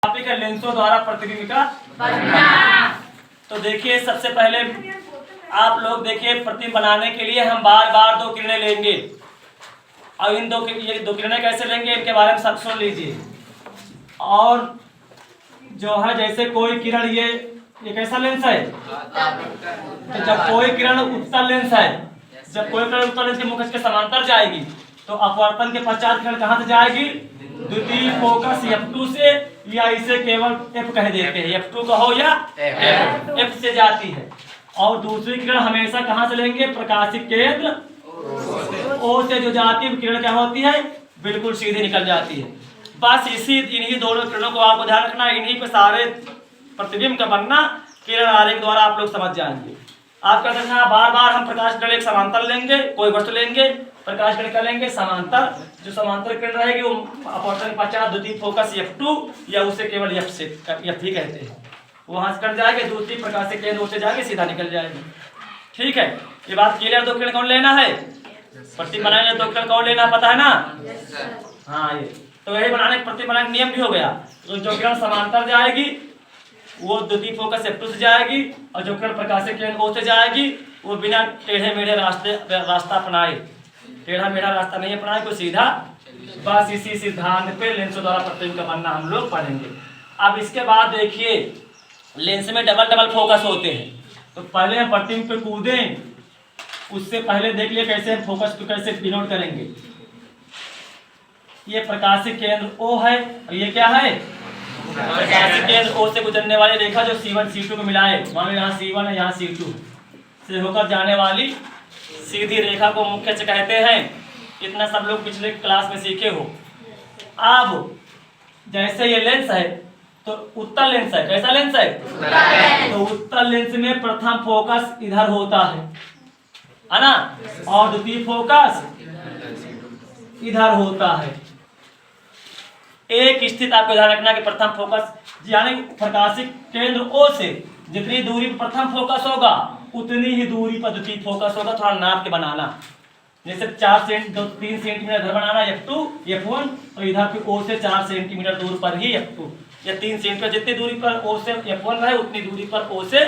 Topic है लेंसों द्वारा प्रतिबिंब का बनना। तो देखिए सबसे पहले आप लोग देखिए प्रतिबिंब बनाने के लिए हम बार बार दो किरणें लेंगे। अब इन ये दो किरणें कैसे लेंगे इनके बारे में सब सुन लीजिए। और जो है जैसे कोई किरण ये कैसा लेंस है, तो जब कोई किरण उत्तल लेंस है, जब कोई किरण उत्तल लेंस के मुख के समांतर जाएगी तो अपवर्तन के पश्चात किरण कहां से जाएगी, द्वितीय फोकस F2 से, या इसे केवल F कह देते हैं, F2 कहो या F से जाती है। और दूसरी किरण हमेशा कहां से लेंगे, प्रकाशिक केंद्र O से जो जाती है किरण क्या होती है, बिल्कुल सीधी निकल जाती है। बस इन्हीं दोनों किरणों को आपको ध्यान रखना, इन्हीं पे सारे प्रतिबिंब का बनना किरण आरेख द्वारा आप लोग समझ जाएंगे। आप क्या करना, बार बार हम प्रकाश किरण एक समांतर लेंगे, कोई वस्तु लेंगे, प्रकाश किरण क्या लेंगे, समांतर। जो समांतर किरण रहेगी वो अपवर्तन के पश्चात द्वितीय फोकस F2 या उसे केवल F से F ही कहते हैं, वहां से कट जाएगी, दूसरी प्रकाशिक केंद्र उसे जाके सीधा निकल जाएगी। ठीक है, ये बात क्लियर। दो किरण कौन लेना है, प्रतिबिंब बनाने दो किरण कौन लेना पता है ना। हाँ, ये तो यही बनाने प्रतिबिंब बनाने नियम भी हो गया। तो जो किरण समांतर जाएगी वो द्वितीय फोकस F2 से जाएगी, और जो किरण प्रकाशिक केंद्र O से जाएगी वो बिना टेढ़े मेढ़े रास्ता अपनाए, टेढ़ा मेढ़ा रास्ता नहीं अपनाए, कोई सीधा। बस इसी सिद्धांत पे लेंसों द्वारा प्रतिबिंब का बनना हम लोग पढ़ेंगे। अब इसके बाद देखिए लेंस में डबल फोकस होते हैं, तो पहले हम प्रतिबिंब पे कूदें उससे पहले देख लिए कैसे हम फोकस को कैसे डिनोट करेंगे। ये प्रकाशिक केंद्र O है, और ये क्या है, प्रकाशिक केंद्र O से गुजरने वाली रेखा जो C1 C2 को मिलाए, मान लो यहाँ C1 है यहाँ C2 से होकर जाने वाली सीधी रेखा को मुख्य अक्ष कहते हैं। इतना सब लोग पिछले क्लास में सीखे हो। अब जैसे ये लेंस है तो उत्तल लेंस है, कैसा लेंस है, तो उत्तल लेंस में प्रथम फोकस इधर होता है ना, और द्वितीय फोकस इधर होता है। एक स्थिति आपको ध्यान रखना कि प्रथम फोकस यानी प्रकाशिक केंद्र O से जितनी दूरी पर प्रथम फोकस होगा उतनी ही दूरी पर द्वितीय फोकस होगा। थोड़ा नाप के बनाना, जैसे 3 सेंटीमीटर इधर बनाना F2 F1, तो इधर पे O से 4 सेंटीमीटर दूर पर ही F2 या 3 सेंटीमीटर जितनी दूरी पर O से F1 रहे उतनी दूरी पर O से।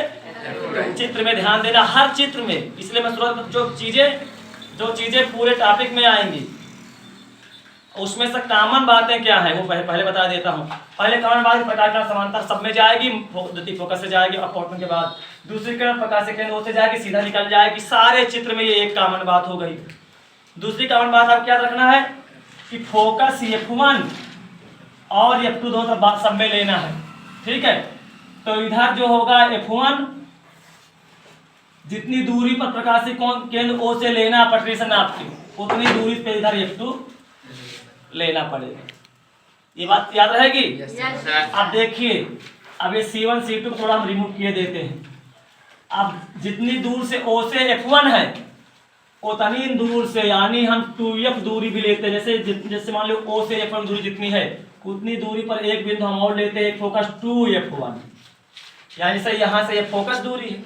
चित्र में ध्यान देना, हर चित्र में, इसलिए मैं शुरुआत जो चीजें पूरे टॉपिक में आएंगी उसमें से कॉमन बातें क्या है वो पहले बता देता हूँ। पहले कॉमन बात प्रकाश किरण समांतर सब में जाएगी, द्वितीय फोकस से जाएगी अपवर्तन के बाद। दूसरी किरण प्रकाशिक केंद्र O से जाएगी, सीधा निकल जाएगी। सारे चित्र में ये एक कॉमन बात हो गई। दूसरी कॉमन बात आप क्या रखना है कि फोकस F1 और F2 दोनों तरफ सब में लेना है। ठीक है, तो इधर जो होगा F1 जितनी दूरी पर प्रकाशिक केंद्र O से लेना पटरी से नाप के उतनी दूरी पे इधर F2 लेना पड़ेगा। ये बात याद रहेगी। अब देखिए, अब ये C1 C2 थोड़ा हम रिमूव किए देते हैं। अब जितनी दूर से O से F1 है उतनी दूर से यानी हम 2F दूरी भी लेते हैं। जैसे मान लो O से F1 दूरी जितनी है उतनी दूरी पर एक बिंदु हम और लेते हैं, एक फोकस 2F1, यानी से यहाँ से ये फोकस दूरी है,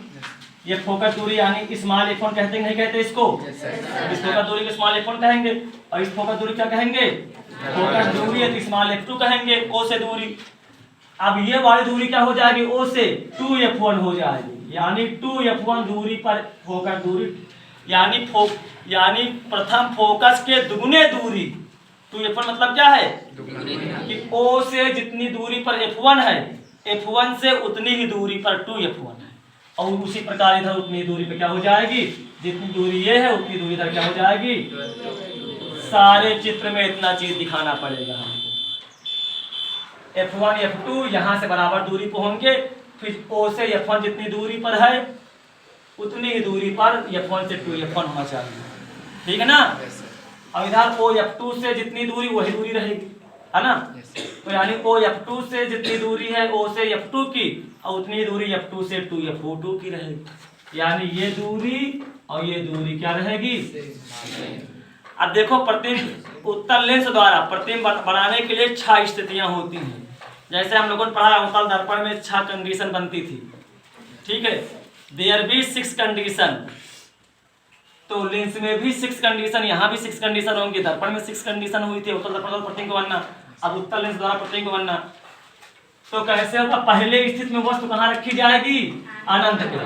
ये फोकस दूरी यानी स्मॉल F1 कहते हैं, नहीं कहते इसको, इस फोकस दूरी को स्मॉल F1 कहेंगे, और इस फोकस दूरी क्या कहेंगे, फोकस दूरी है तो स्मॉल F2 कहेंगे, O से दूरी। अब ये वाली दूरी क्या हो जाएगी, O से 2F1 हो जाएगी, यानी 2F1 दूरी पर फोकस दूरी यानी प्रथम फोकस के दुगुने दूरी। 2F1 मतलब क्या है कि O से जितनी दूरी पर F1 है F1 से उतनी ही दूरी पर 2F1 है, और उसी प्रकार इधर उतनी दूरी पे क्या हो जाएगी, जितनी दूरी ये है उतनी दूरी इधर क्या हो जाएगी। सारे चित्र में इतना चीज दिखाना पड़ेगा हमको। F1 F2 यहाँ से बराबर दूरी पे होंगे, फिर O से F1 जितनी दूरी पर है उतनी ही दूरी पर F1 से 2F1 होना चाहिए। ठीक है ना। अब इधर O F2 से जितनी दूरी वही दूरी रहेगी, है ना। तो यानी O F2 से जितनी दूरी है O से F2 की, और उतनी दूरी F2 से 2F2 की रहेगी, यानी ये दूरी और ये दूरी क्या रहेगी। अब देखो प्रतिबिंब उत्तल लेंस द्वारा प्रतिबिंब बनाने के लिए 6 स्थितियां होती हैं। जैसे हम लोगों ने पढ़ा उत्तल दर्पण में 6 कंडीशन बनती थी। ठीक है, देयर बी 6 कंडीशन, तो लेंस में भी 6 कंडीशन, यहाँ भी 6 कंडीशन होंगी। दर्पण में 6 कंडीशन हुई थी उत्तल दर्पण द्वारा प्रतिबिंब बनना, अब उत्तल लेंस द्वारा प्रतिबिंब बनना। तो कैसे होगा, पहले स्थिति में वस्तु कहाँ रखी जाएगी, अनंत पे।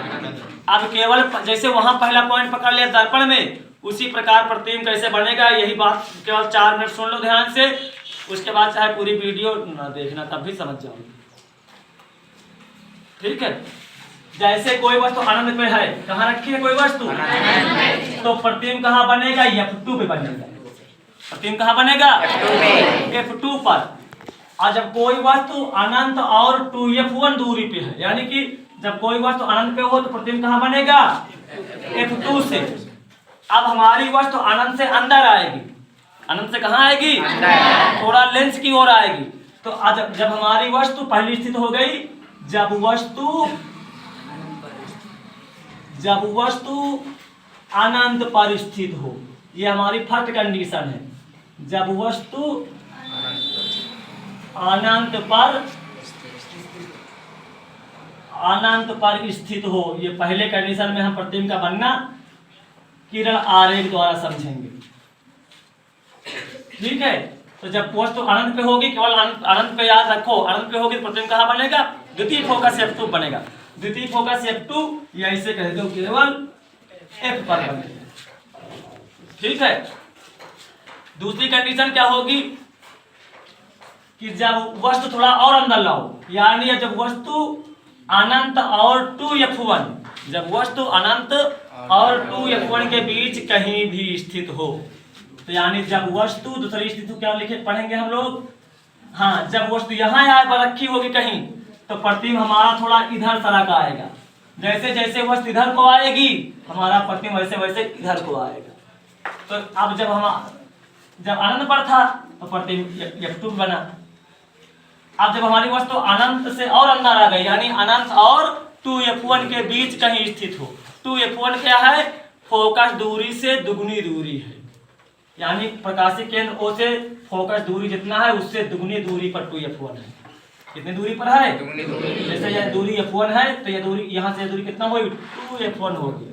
अब केवल जैसे वहां पहला पॉइंट पकड़ लिया दर्पण में, उसी प्रकार प्रतिबिंब कैसे बनेगा, यही बात केवल 4 मिनट सुन लो ध्यान से, उसके बाद चाहे पूरी वीडियो ना देखना तब भी समझ जाओगे। ठीक है, जैसे कोई वस्तु अनंत पे है, कहाँ रखी है कोई वस्तु, तो प्रतिबिंब कहाँ बनेगा, F2 पे बनेगा। प्रतिबिंब कहाँ बनेगा, F2 पर। और जब कोई वस्तु अनंत और 2F1 दूरी पे है, यानी कि जब कोई वस्तु अनंत पे हो तो प्रतिबिंब कहाँ बनेगा, F2 से। अब हमारी वस्तु अनंत से अंदर आएगी, अनंत से कहाँ आएगी, थोड़ा लेंस की ओर आएगी। तो जब हमारी वस्तु पहली स्थिति हो गई, जब वस्तु अनंत पर स्थित हो, ये हमारी फर्स्ट कंडीशन है। जब वस्तु अनंत पर स्थित हो, ये पहले कंडीशन में हम प्रतिबिंब का बनना किरण आरेख द्वारा समझेंगे। ठीक है, तो जब वस्तु अनंत पे होगी, केवल अनंत पे याद रखो, अनंत पे होगी तो प्रतिबिंब कहाँ बनेगा, द्वितीय फोकस F2 बनेगा। द्वितीय फोकस F2 या इसे कह दो केवल F पर बनेगा। ठीक है, दूसरी कंडीशन क्या होगी कि जब वस्तु थोड़ा और अंदर लाओ, यानी जब वस्तु अनंत और 2F1, जब वस्तु अनंत और 2F1 के बीच कहीं भी स्थित हो, तो यानी जब वस्तु दूसरी स्थिति क्या लिखे पढ़ेंगे हम लोग, हाँ, जब वस्तु यहाँ रखी होगी कहीं, तो प्रतिबिंब हमारा थोड़ा इधर तरह का आएगा। जैसे जैसे वस्तु इधर को आएगी, हमारा प्रतिबिंब वैसे वैसे इधर को आएगा। तो अब जब अनंत पर था तो प्रतिबिंब F2 बना। अब जब हमारी वस्तु अनंत से और अंदर आ गई, यानी अनंत और 2F1 के बीच कहीं स्थित हो, 2F1 क्या है, फोकस दूरी से दुगुनी दूरी है, यानी प्रकाशीय केंद्र O से फोकस दूरी जितना है उससे दुगुनी दूरी पर 2F1 है। कितनी दूरी पर है, जैसे यह दूरी F1 है तो यह दूरी यहाँ से दूरी कितना होगी, 2F1 होगी।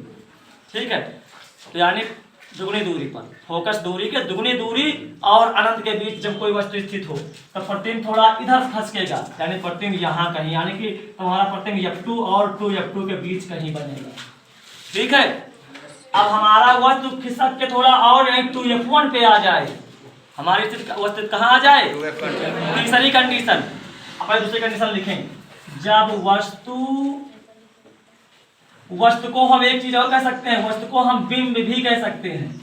ठीक है, तो यानी दुगुनी दूरी पर, फोकस दूरी के दुगुनी दूरी और अनंत के बीच जब कोई वस्तु स्थित हो तो प्रतिबिंब थोड़ा इधर खसकेगा, यानी प्रतिबिंब यहाँ कहीं, यानी कि तुम्हारा प्रतिबिंब F2 और 2F2 के बीच कहीं बनेगा। ठीक है, अब हमारा वस्तु खिसक के थोड़ा और 2F1 पे आ जाए, हमारी वस्तु कहाँ आ जाए, तीसरी कंडीशन। अपन दूसरी कंडीशन लिखें, जब वस्तु को हम एक चीज और कह सकते हैं, वस्तु को हम बिंब भी कह सकते हैं।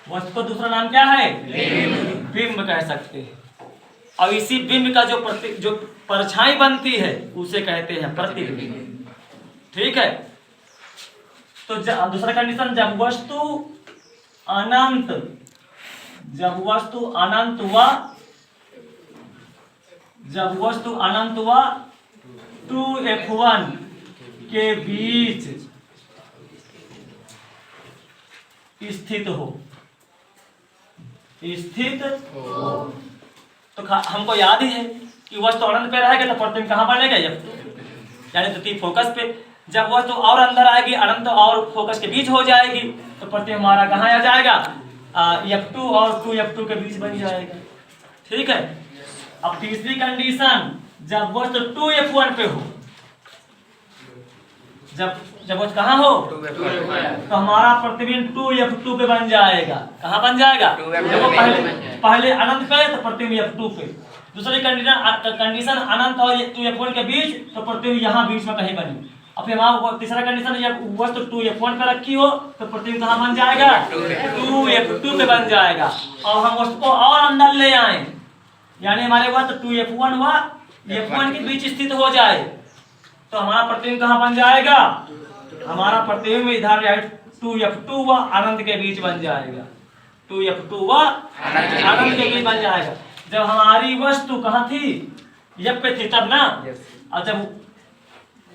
वस्तु को दूसरा नाम क्या है, बिंब कह सकते हैं। और इसी बिंब का जो परछाई बनती है उसे कहते हैं प्रतिबिंब। ठीक है, तो दूसरा कंडीशन, जब वस्तु अनंत व 2F1 के बीच स्थित हो, तो हमको याद ही है कि वस्तु अनंत पे रहेगा तो प्रतिबिंब कहाँ बनेगा, यानी द्वितीय फोकस पे। जब वस्तु और अंदर आएगी, अनंत और फोकस के बीच हो जाएगी, तो प्रतिबिंब हमारा कहाँ आ जाएगा, F2 और 2F2 के बीच बन जाएगा। ठीक है, अब तीसरी कंडीशन, जब वस्तु 2F1 पे हो, जब वस्तु कहाँ हो, तो हमारा प्रतिबिंब 2F2 पे बन जाएगा। कहाँ बन जाएगा, देखो पहले अनंत पे तो प्रतिबिंब F2 पे। दूसरी कंडीशन अनंत और 2F1 के बीच, तो प्रतिबिंब यहाँ बीच में कहीं बनी। अब फिर हमारा तीसरा कंडीशन, जब वस्तु 2F1 पे रखी हो तो प्रतिबिंब कहाँ बन जाएगा, 2F2 पे बन जाएगा। और हम वस्तु को और अंदर ले आए, यानी हमारे वस्तु 2F1 व F1 के बीच स्थित हो जाए, तो हमारा प्रतिबिंब कहाँ बन जाएगा, हमारा प्रतिबिंब इधर 2F2 व अनंत के बीच बन जाएगा, 2F2 व अनंत के बीच बन जाएगा। जब हमारी वस्तु कहाँ थी, F पे थी तब ना, और जब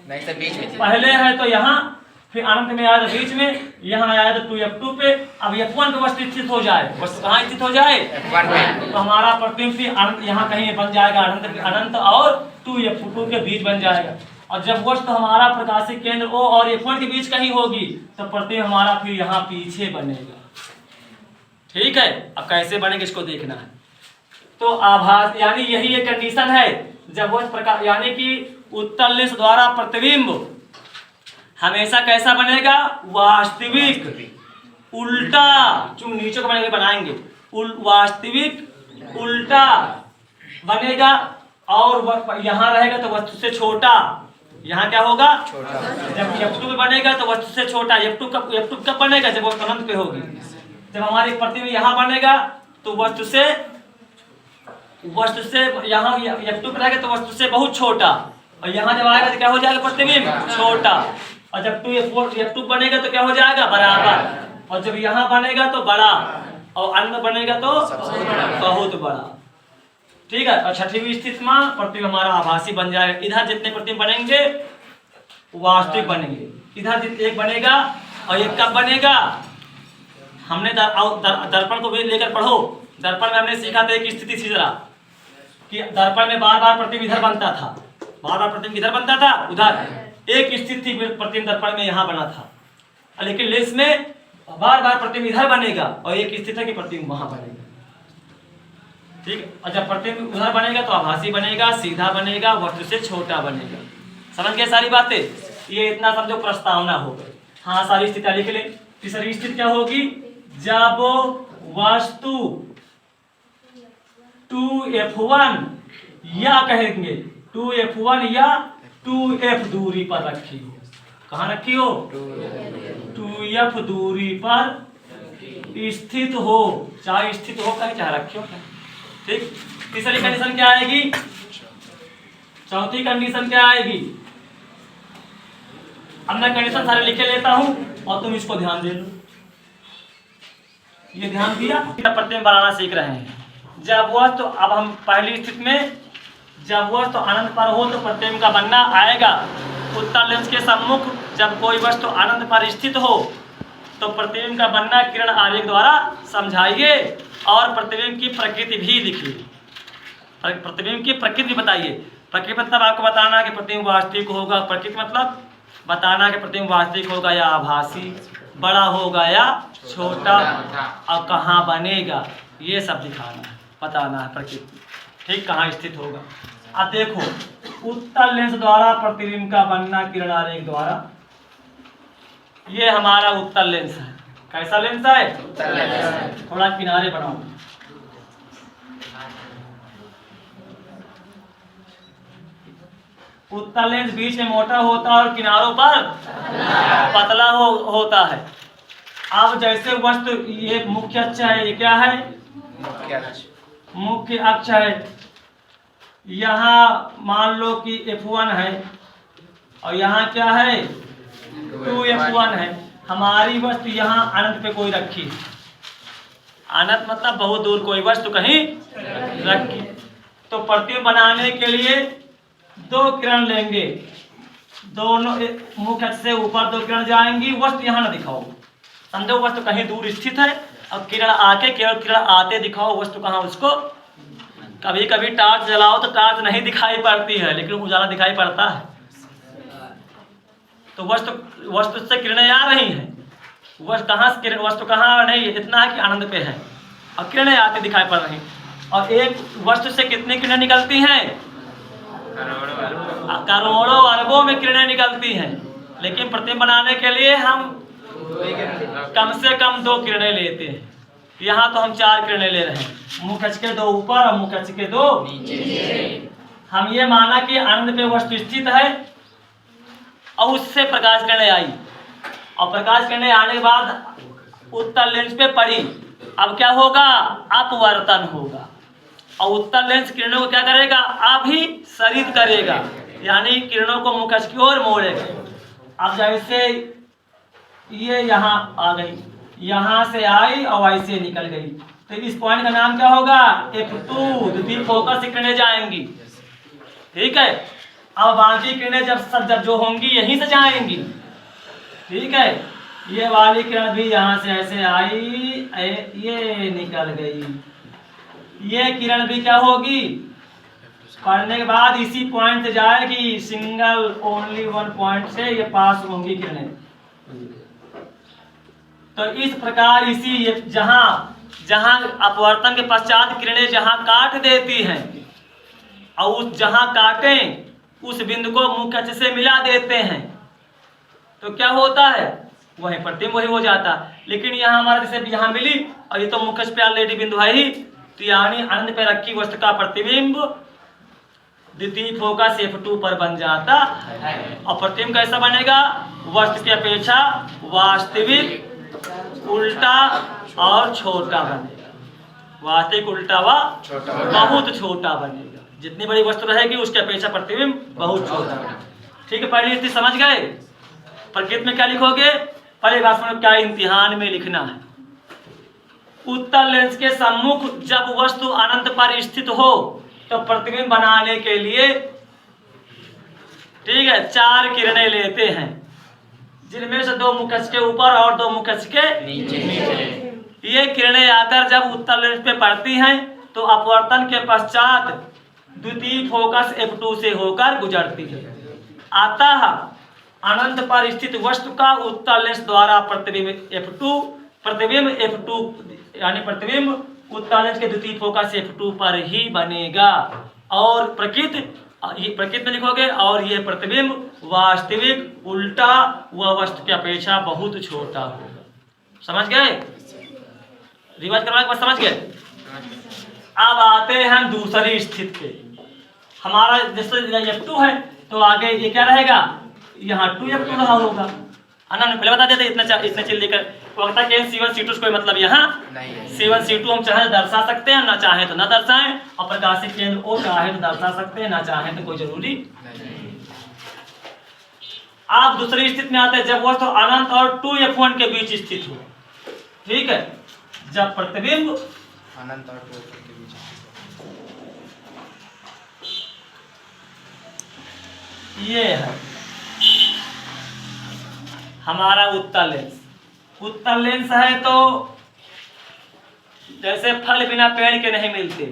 बीच में पहले है तो यहाँ, फिर अनंत में आया तो बीच में, यहाँ आया तो 2F2 पे। अब F1 पे वस्तु स्थित हो जाए, वस्तु कहाँ स्थित हो जाए, F1 पे, तो हमारा प्रतिबिंब यहाँ कहीं बन जाएगा, अनंत और 2F2 के बीच बन जाएगा। और जब वस्तु हमारा प्रकाशिक केंद्र O और F1 के बीच कहीं होगी, तो प्रतिबिंब हमारा फिर यहाँ पीछे बनेगा। ठीक है, अब कैसे बनेगा इसको देखना है। तो आभास, यानी यही एक कंडीशन है जब वह प्रकाश यानी कि उत्तल लेंस द्वारा प्रतिबिंब हमेशा कैसा बनेगा? वास्तविक उल्टा, जो नीचे को बनाएंगे वास्तविक उल्टा बनेगा, और यहाँ रहेगा तो वस्तु से छोटा। यहाँ क्या होगा? जब F2 पे बनेगा तो वस्तु से छोटा। F2 कब बनेगा? जब वस्तु अनंत पे होगी। जब हमारी प्रतिबिंब यहाँ बनेगा तो वस्तु से यहाँ F2 पे रहेगा तो वस्तु से बहुत छोटा, और यहाँ जब आएगा तो क्या हो जाएगा? प्रतिबिंब छोटा। और जब F2 बनेगा तो क्या हो जाएगा? बराबर। और जब यहाँ बनेगा तो बड़ा, और अन्य बनेगा तो बहुत बड़ा। ठीक है। और छठवीं स्थिति में प्रतिबिंब हमारा आभासी बन जाएगा। इधर जितने प्रतिबिंब बनेंगे वास्तविक बनेंगे। इधर एक बनेगा, और एक कब बनेगा? हमने दर्पण को भी लेकर पढ़ो। दर्पण में हमने सीखा था एक स्थिति थी जरा, कि दर्पण में बार बार प्रतिबिंब इधर बनता था, बार बार प्रतिबिंब इधर बनता था, उधर एक स्थिति थी प्रतिबिंब दर्पण में यहाँ बना था। लेकिन लेंस में बार बार प्रतिबिंब इधर बनेगा, और एक स्थिति है कि प्रतिबिंब वहां बनेगा। ठीक है। और जब प्रतिबिंब उधर बनेगा तो आभासी बनेगा, सीधा बनेगा, वस्तु से छोटा बनेगा। समझ गए सारी बातें? ये इतना समझो प्रस्तावना हो गई। हाँ, सारी स्थितियां लिख लें। तीसरी स्थिति क्या होगी? जब वस्तु 2F1 या कहेंगे 2F1 या 2F दूरी पर रखी हो। कहाँ रखी हो? 2F दूरी पर स्थित हो, चाहे स्थित हो चाहे रखी हो। ठीक। तीसरी कंडीशन क्या आएगी? चौथी कंडीशन क्या आएगी? अब मैं कंडीशन सारे लिखे लेता हूं और तुम इसको ध्यान दे लो। ये ध्यान दिया? प्रतिबिंब बनाना सीख रहे हैं। जब वस्तु, अब हम पहली स्थिति में जब वस्तु अनंत पर हो तो प्रतिबिंब का बनना आएगा। उत्तल लेंस के सम्मुख जब कोई वस्तु अनंत पर स्थित हो तो प्रतिबिंब का बनना किरण आरेख द्वारा समझाइए, और प्रतिबिंब की प्रकृति भी लिखिए। प्रतिबिंब की प्रकृति बताइए। प्रकृति मतलब आपको बताना कि प्रतिबिंब वास्तविक होगा। प्रकृति मतलब बताना कि प्रतिबिंब वास्तविक होगा या आभासी, बड़ा होगा या छोटा, और कहाँ बनेगा, ये सब दिखाना है, बताना है प्रकृति। ठीक, कहाँ स्थित होगा। अब देखो, उत्तल लेंस द्वारा प्रतिबिंब का बनना किरण आरेख द्वारा। ये हमारा उत्तल लेंस है। कैसा लेंस है? उत्तल लेंस। थोड़ा किनारे बनाओ। उत्तल लेंस बीच में मोटा होता है और किनारों पर पतला होता है। अब जैसे वस्तु, ये मुख्य अक्ष है, ये क्या है? मुख्य अक्ष है। यहाँ मान लो कि F1 है, और यहाँ क्या है? 2F1 है। हमारी वस्तु यहाँ अनंत पे कोई रखी, अनंत मतलब बहुत दूर कोई वस्तु कहीं रखी। तो प्रतिबिंब बनाने के लिए दो किरण लेंगे, दोनों मुख्य अक्ष से ऊपर दो किरण जाएंगी। वस्तु यहाँ ना दिखाओ, समझो वस्तु कहीं दूर स्थित है, और किरण आके केवल किरण आते दिखाओ वस्तु कहाँ उसको। कभी कभी टार्च जलाओ तो टार्च नहीं दिखाई पड़ती है, लेकिन उजाला दिखाई पड़ता है। तो वस्तु से किरणें आ रही हैं, वस्तु कहाँ नहीं है, इतना है कि आनंद पे है, और किरणें आती दिखाई पड़ रही। और एक वस्तु से कितनी किरणें निकलती हैं? करोड़ों अरबों में किरणें निकलती हैं। लेकिन प्रतिबिंब बनाने के लिए हम कम से कम 2 किरणें लेते हैं। यहाँ तो हम 4 किरणें ले रहे हैं, मुख्य अक्ष के 2 ऊपर और मुख्य अक्ष के 2 नीचे। हम ये माना कि आनंद पे वस्तु स्थित है, और उससे प्रकाश किरणें आई, और प्रकाश किरणें आने के बाद उत्तल लेंस पे पड़ी। अब क्या होगा? अपवर्तन होगा, और उत्तल लेंस किरणों को क्या करेगा? अभिसरित करेगा, यानी किरणों को मुख्य अक्ष की ओर मोड़ेगा। अब जैसे ये यहाँ आ गई, यहाँ से आई और ऐसे निकल गई, तो इस पॉइंट का नाम क्या होगा? F2। द्वितीय फोकस से किरणें जाएंगी। ठीक है। अब बाकी किरणें जब जो होंगी यहीं से जाएंगी। ठीक है। ये वाली किरण भी यहाँ से ऐसे आई, ये निकल गई। ये किरण भी क्या होगी? पढ़ने के बाद इसी पॉइंट से जाएगी, सिंगल ओनली 1 पॉइंट से ये पास होंगी किरणें। तो इस प्रकार इसी जहां अपवर्तन के पश्चात किरणें जहां काट देती हैं, और उस जहां काटें उस बिंदु को मुख्य अक्ष से मिला देते हैं तो क्या होता है, वही प्रतिबिंब वही हो जाता। लेकिन यहाँ हमारा जैसे यहाँ मिली और ये तो मुख्य अक्ष पे ऑलरेडी बिंदु है ही, तो यानी अनंत पे रखी वस्तु का प्रतिबिंब द्वितीय फोकस F2 पर बन जाता है। और प्रतिबिंब कैसा बनेगा, वस्तु की अपेक्षा वास्तविक, उल्टा और छोटा बनेगा। वास्तविक, उल्टा व बहुत छोटा बनेगा। जितनी बड़ी वस्तु रहेगी उसकी अपेक्षा प्रतिबिंब बहुत छोटा। ठीक है, पहली स्थिति समझ गए। प्रकृति में क्या लिखोगे, पहले बात सुनो, क्या इम्तिहान में लिखना है। उत्तल लेंस के सम्मुख जब वस्तु अनंत पर स्थित हो तो प्रतिबिंब बनाने के लिए, ठीक है, 4 किरणें लेते हैं, जिनमें से 2 मुख्य अक्ष के ऊपर और 2 मुख्य अक्ष के नीचे। ये किरणें आकर जब उत्तल लेंस पे पड़ती हैं तो अपवर्तन के पश्चात द्वितीय फोकस F2 से होकर गुजरती है। अतः अनंत पर स्थित वस्तु का उत्तल लेंस द्वारा प्रतिबिंब F2 यानी प्रतिबिंब उत्तल लेंस के द्वितीय फोकस F2 पर ही बनेगा। और प्रकृति में लिखोगे, और ये प्रतिबिंब वास्तविक, उल्टा व वस्तु की अपेक्षा बहुत छोटा होगा। समझ गए, रिवाज करवाने के बाद समझ गए। अब आते हैं हम दूसरी स्थिति पे। हमारा जैसे F2 है तो आगे ये क्या रहेगा, यहाँ 2F2 रहा होगा। अनंत पहले बता देते इतने चीज लेकर वक्ता के C1 C2 कोई मतलब यहाँ C1 C2 हम चाहे तो दर्शा सकते हैं, ना चाहे तो ना दर्शाएं। और प्रकाशिक केंद्र O चाहे तो दर्शा सकते हैं, ना चाहे तो कोई जरूरी नहीं। आप दूसरी स्थिति में आते हैं जब वस्तु अनंत और 2F1 के बीच स्थित हो। ठीक है, जब प्रतिबिंब अनंत और 2F1 के बीच ये है हमारा उत्तल लेंस। उत्तल लेंस है तो जैसे फल बिना पेड़ के नहीं मिलते,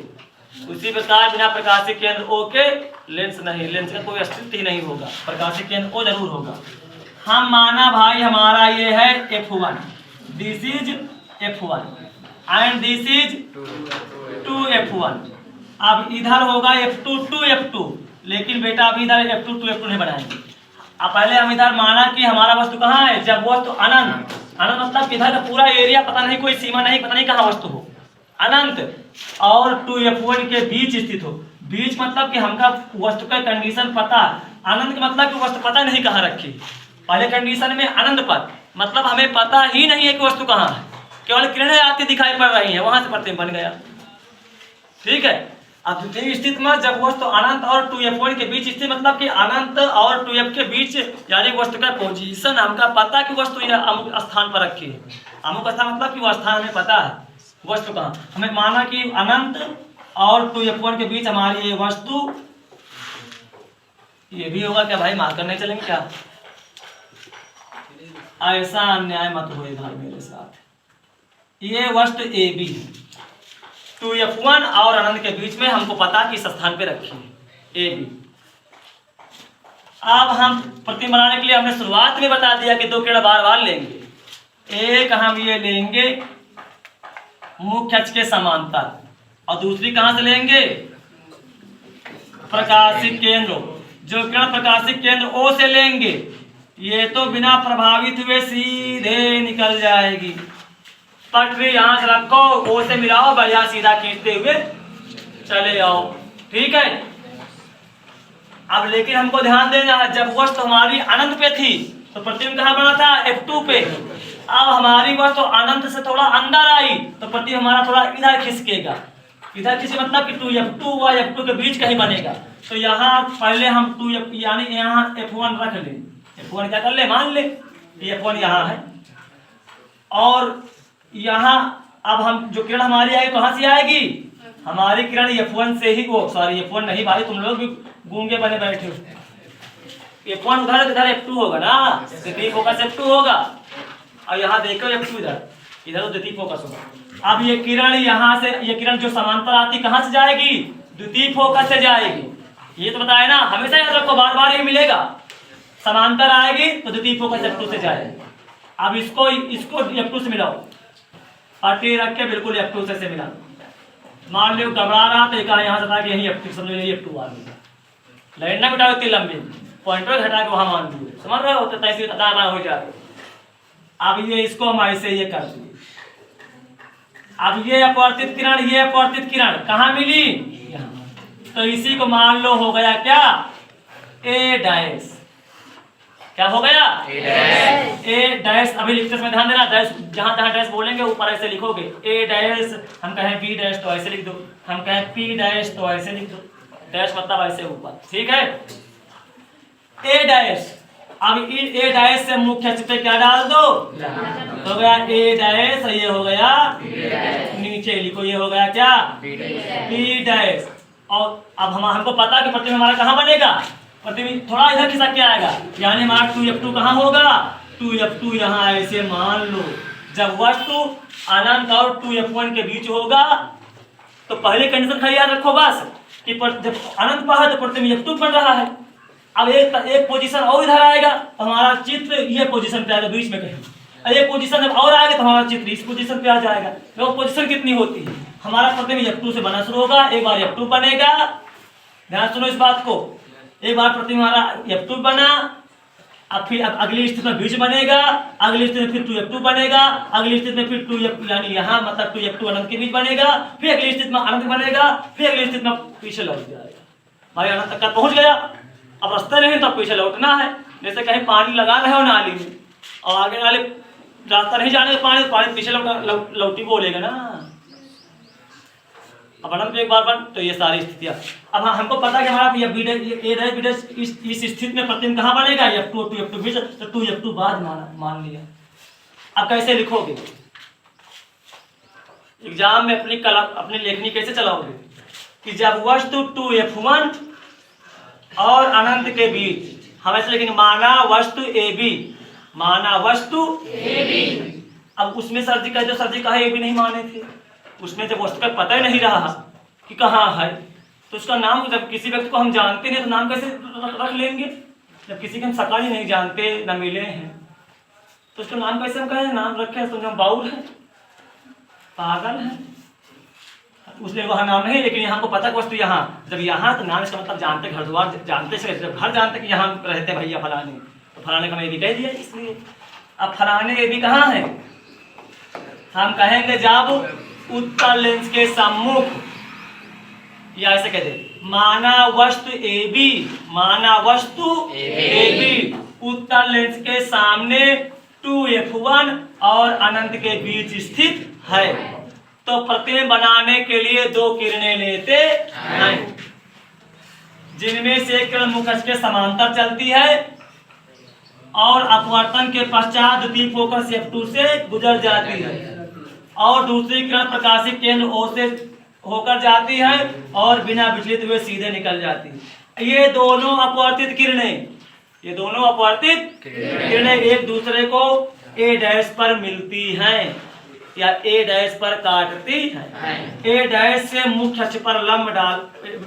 उसी प्रकार बिना प्रकाशिक केंद्र O के लेंस नहीं, लेंस का कोई अस्तित्व ही नहीं होगा, प्रकाशिक केंद्र O जरूर होगा। हम माना भाई हमारा ये है F1, this is F1 and this is 2F1। अब इधर होगा F2 2F2, लेकिन बेटा अभी इधर F2 2F2 नहीं बनाएंगे। अब पहले हम इधर माना कि हमारा वस्तु कहाँ है, जब वस्तु अनंत, अनंत मतलब इधर का पूरा एरिया पता नहीं, कोई सीमा नहीं, पता नहीं कहाँ वस्तु हो, अनंत और 2F1 के बीच स्थित हो। बीच मतलब कि हमका वस्तु का कंडीशन पता, अनंत का मतलब कि वस्तु पता नहीं कहाँ रखी। पहले कंडीशन में अनंत पर मतलब हमें पता ही नहीं है कि वस्तु कहाँ है, केवल किरणें आती दिखाई पड़ रही हैं, वहां से प्रतिबिंब बन गया। ठीक है, अब द्वितीय स्थिति में जब वस्तु अनंत और 2F1 के बीच स्थित मतलब कि अनंत और 2F के बीच, यानी वस्तु का पोजीशन हमका पता कि वस्तु यह अमुक स्थान पर रखी है। अमुक स्थान मतलब कि वह स्थान हमें पता है वस्तु कहाँ। हमें माना कि अनंत और 2F1 के बीच हमारी ये वस्तु, ये भी होगा क्या भाई, मार्कर नहीं चलेंगे क्या? ऐसा अन्याय मत होए भाई मेरे साथ। ये वस्तु AB है, 2F1 और अनंत के बीच में हमको पता कि इस स्थान पे रखी है AB। अब हम प्रतिबिंब बनाने के लिए हमने शुरुआत में बता दिया कि 2 किरण बार बार लेंगे। एक हम ये लेंगे मुख्य अक्ष के समांतर, और दूसरी कहां से लेंगे, प्रकाशिक केंद्र। जो किरण प्रकाशिक केंद्र O से लेंगे, ये तो बिना प्रभावित हुए सीधे निकल जाएगी। पटरी यहां से रखो, O से मिलाओ, बढ़िया सीधा खींचते हुए चले आओ। ठीक है, अब लेकिन हमको ध्यान देना है, जब वस्तु हमारी अनंत पे थी तो प्रतिबिंब कहाँ बना था, F2 पे। अब हमारी वस्तु अनंत से थोड़ा अंदर आई तो प्रतिबिंब हमारा थोड़ा इधर खिसकेगा। इधर खिसके मतलब कि 2F2 व F2 के बीच कहीं बनेगा। तो यहाँ पहले हम 2F यानी यहाँ F1 रख ले, F1 क्या कर ले, मान ले F1 यहाँ है। और यहाँ अब हम जो किरण हमारी आएगी कहाँ से आएगी, हमारी किरण F1 से ही, वो सॉरी F1 नहीं भाई, तुम लोग भी गूंगे बने बैठे हो। F1 उधर इधर F2 होगा ना, द्वितीय फोकस F2 होगा। और यहाँ देखो F2 इधर तो द्वितीय फोकस होगा। अब ये किरण यहाँ से, ये किरण जो समांतर आती कहाँ से जाएगी, द्वितीय फोकस से जाएगी। ये तो बताया ना, हमेशा याद रखो, बार बार ये मिलेगा। समांतर आएगी तो द्वितीय फोकस F2 से जाएगी। अब इसको F2 से मिलाओ, पट्टी रख के बिल्कुल F2 से मिला। मान लो घबरा रहा तो कहा यहाँ से था कि यही F2 समझ लो यही F2 आ गया। लाइन ना बिठाओ इतनी लंबी, पॉइंटर घटा के वहां मान दिए, समझ रहे हो, तो तैसे दाना हो जाए। अब ये इसको हम ऐसे ये कर दिए। अब ये अपवर्तित किरण कहाँ मिली? यहाँ। तो इसी को मान लो हो गया क्या? ए डैश। क्या हो गया? ए डैश। अभी लिखते समय ध्यान देना, डैश जहां जहां डैश बोलेंगे ऊपर ऐसे लिखोगे। ए डैश, हम कहें बी डैश तो ऐसे लिख दो, हम कहें पी डैश तो ऐसे लिख दो। डैश मतलब ऐसे ऊपर, ठीक है। ए डैश। अब ए डैश से मुख्य अक्ष पे क्या डाल दो? हो गया ए डैश, ये हो गया नीचे लिखो, ये हो गया क्या? B dash. और अब हमको पता कि प्रतिबिंब हमारा कहाँ बनेगा? प्रतिबिंब थोड़ा इधर खिसक के आएगा, यानी हमारा 2F2 कहाँ होगा? 2F2 यहाँ ऐसे मान लो। जब वस्तु अनंत और 2F1 के बीच होगा तो पहले कंडीशन खाली याद रखो बस कि जब अनंत पर है तो प्रतिबिंब F2 बन रहा है। अब एक पोजीशन और इधर आएगा तो हमारा चित्र ये पोजीशन पे आएगा बीच में कहीं। एक पोजीशन जब और आएगा तो हमारा चित्र इस पोजीशन पे आ जाएगा। तो पोजीशन कितनी होती है? हमारा प्रतिबिंब F2 से बना शुरू होगा, एक बार F2 बनेगा, ध्यान सुनो इस बात को, एक बार प्रतिबिंब हमारा F2 बना, अब फिर अब अगली स्थिति में बीच बनेगा, अगली स्थिति में फिर 2F2 बनेगा, अगली स्थिति में फिर 2F यानी यहाँ मतलब 2F2 अनंत के बीच बनेगा, फिर अगली स्थिति में अनंत बनेगा, फिर अगली स्थिति में पीछे लौट जाएगा। भाई अनंत तक का पहुंच गया, अब रास्ते नहीं तो पीछे लौटना है। जैसे कहीं पानी लगा रहे हो नाली में और आगे नाले रास्ता नहीं जाने पानी पीछे लौटी बोलेगा ना। अब अनंत एक बार बन तो ये सारी स्थितियां। अब हमको पता है कि हमारा ये बी डैश इस स्थिति में प्रतिबिंब कहाँ बनेगा? F2 2F2 बीच, तो 2F2 बाद मान लिया। अब कैसे लिखोगे? एग्जाम में अपनी लेखनी कैसे चलाओगे कि जब वस्तु 2F1 और अनंत के बीच, हम ऐसे लिखेंगे माना वस्तु AB, माना वस्तु AB। अब उसमें सर जी कहे, जो सर जी कहे AB नहीं माने थे, उसमें जब वस्तु का पता ही नहीं रहा कि कहाँ है तो उसका नाम, जब किसी व्यक्ति को हम जानते नहीं तो नाम कैसे रख लेंगे? जब किसी के हम शकल ही नहीं जानते, न मिले हैं, तो उसका नाम कैसे हम कहें? नाम रखे तो हम बाउल है, पागल है, उसने वहाँ नाम नहीं। लेकिन यहाँ को पता कि वस्तु यहाँ, जब यहाँ तो नाम इसका मतलब जानते, घर द्वार जानते से, जब घर जानते कि यहाँ रहते भैया फलाने, तो फलाने का मैं भी कह दिया इसलिए। अब फलाने ये भी कहाँ है? हम कहेंगे जब उत्तर लेंस के सम्मुख, या ऐसे कह दे माना वस्तु AB, माना वस्तु AB उत्तर लेंस के सामने 2F1 और अनंत के बीच स्थित है, तो प्रतिबिंब बनाने के लिए दो किरणें लेते हैं, जिनमें से एक किरण मुख्य अक्ष के समांतर चलती है और अपवर्तन के पश्चात द्वितीय फोकस F2 से गुजर जाती है, और दूसरी किरण प्रकाशित केंद्र O से होकर जाती है और बिना विचलित हुए सीधे निकल जाती है। ये दोनों अपवर्तित किरणें, ये दोनों अपवर्तित किरणें एक दूसरे को A डैश पर मिलती हैं या A डैश पर काटती हैं। A डैश से मुख्य अक्ष पर लंब डाल,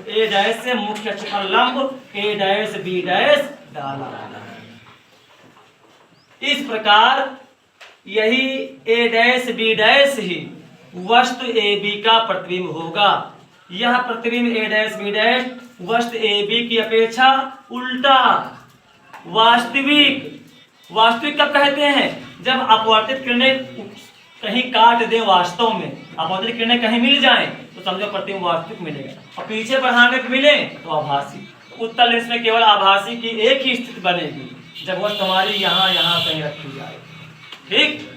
A डैश से मुख्य अक्ष पर लंब A डैश B डैश डाला। इस प्रकार यही A डैश B डैश ही वस्तु AB का प्रतिबिंब होगा। यह प्रतिबिंब A डैश B डैश वस्तु AB की अपेक्षा उल्टा वास्तविक, वास्तविक कब कहते हैं? जब अपवर्तित किरणें कहीं काट दे, वास्तव में अपवर्तित किरणें कहीं मिल जाएं तो समझो प्रतिबिंब वास्तविक मिलेगा, और पीछे बढ़ाने पे मिले तो आभासी। उत्तर लेंस में केवल आभासी की एक ही स्थिति बनेगी जब वस्तु हमारी यहाँ कहीं रखी जाए, ठीक।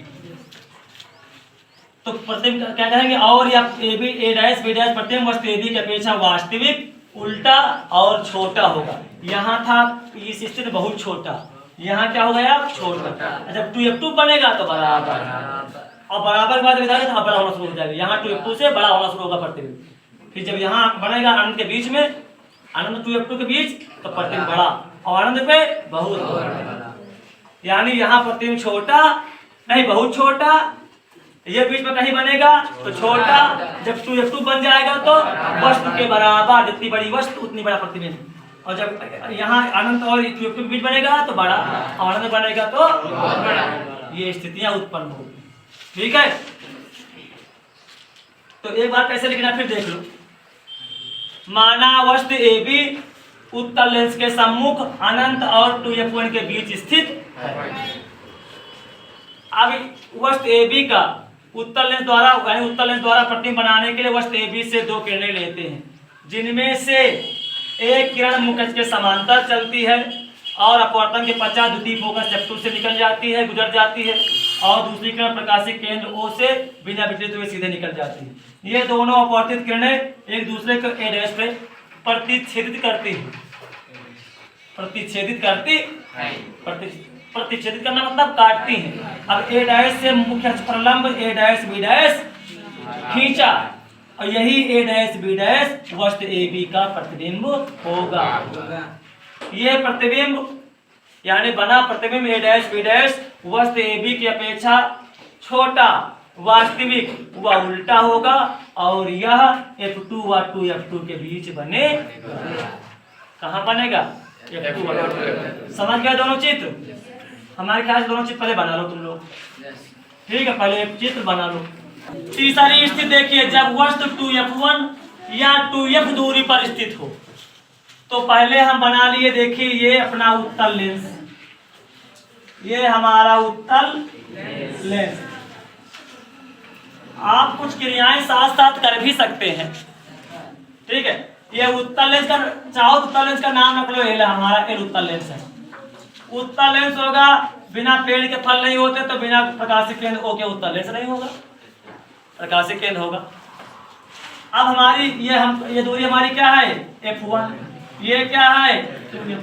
तो प्रतिबिंब क्या कहेंगे? और या A डैश B डैश प्रतिबिंब वस्तु AB की अपेक्षा वास्तविक, उल्टा और छोटा होगा। यहाँ था इस स्थिति में बहुत छोटा, यहाँ क्या हो गया? छोटा। जब 2F2 बनेगा तो बराबर, और बराबर के बाद विधायक बड़ा होना शुरू हो जाएगा। यहाँ 2F2 से बड़ा होना शुरू होगा प्रतिबिंब। फिर जब यहाँ बनेगा अनंत के बीच में, अनंत 2F2 के बीच, तो प्रतिबिंब बड़ा, और अनंत पे बहुत बड़ा। यानी यहाँ प्रतिबिंब छोटा नहीं, बहुत छोटा, ये बीच में कहीं बनेगा तो छोटा। जब 2F2 बन जाएगा तो वस्तु के बराबर, जितनी बड़ी वस्तु उतनी बड़ा प्रतिबिंब, और जब यहाँ अनंत और 2F2 के बीच बनेगा तो बड़ा, और अनंत बनेगा तो बड़ा। ये स्थितियां उत्पन्न होगी, ठीक है। तो एक बार कैसे लिखना फिर देख लो। माना वस्तु AB उत्तल लेंस के सम्मुख अनंत और 2f1 के बीच स्थित है। अब वस्तु AB का उत्तल लेंस द्वारा यानी उत्तल लेंस द्वारा प्रतिबिंब बनाने के लिए वस्तु AB से दो किरणें लेते हैं, जिनमें से एक किरण मुख्य के समांतर चलती है और अपवर्तन के पश्चात द्वितीय फोकस F2 से निकल जाती है, गुजर जाती है, और दूसरी किरण प्रकाशिक केंद्र O से बिना विचलित हुए सीधे निकल जाती है। ये दोनों अपवर्तित किरणें एक दूसरे को A' पे प्रतिच्छेदित करती हैं। प्रतिच्छेदित करना मतलब काटती हैं। अब A' से मुख्य अक्ष प्रलंब A', B' खींचा और यही A', B' वस्तु AB का प्रतिबिंब होगा। यह प्रतिबिंब यानी बना प्रतिबिंब A', B' वस्तु AB की अपेक्षा छोटा वास्तविक व उल्टा होगा और यह F2 व 2F2 के बीच बने। कहाँ बनेगा? F2 व 2। समझ गए दोनों चित्र? हमारे ख्याल से दोनों चित्र पहले बना लो तुम लोग, ठीक है? पहले एक चित्र बना लो। तीसरी स्थिति देखिए, जब वस्तु 2F1 या 2F दूरी पर स्थित हो। तो पहले हम बना लिए, देखिए ये अपना उत्तल लेंस, ये हमारा उत्तल लेंस। आप कुछ क्रियाएं साथ साथ कर भी सकते हैं, ठीक है? ये उत्तल लेंस का चाहो तो उत्तल लेंस का नाम रख लो, एल हमारा एल उत्तल लेंस है। उत्तल लेंस होगा, बिना पेड़ के फल नहीं होते, तो बिना प्रकाशिक केंद्र O के उत्तल लेंस नहीं होगा, प्रकाशिक केंद्र होगा। अब हमारी ये दूरी हमारी क्या है? F1। ये क्या है? 2F।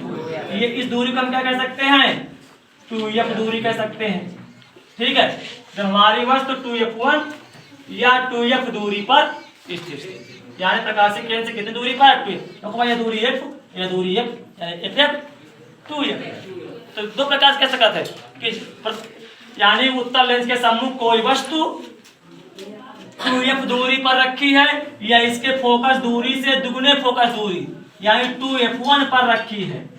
ये इस दूरी को हम क्या कह सकते हैं? 2F दूरी कह सकते हैं, ठीक है? जब हमारी वस्तु 2F1 या 2F दूरी पर स्थित, यानी प्रकाशिक केंद्र से कितनी दूरी पर? 2F। ये दूरी F, ये दूरी F, यानी FF 2F। तो दो प्रकार से कह सकते हैं कि यानी उत्तल लेंस के सम्मुख कोई वस्तु 2F दूरी पर रखी है या इसके फोकस दूरी से दुगुने फोकस दूरी यानी 2F1 पर रखी है।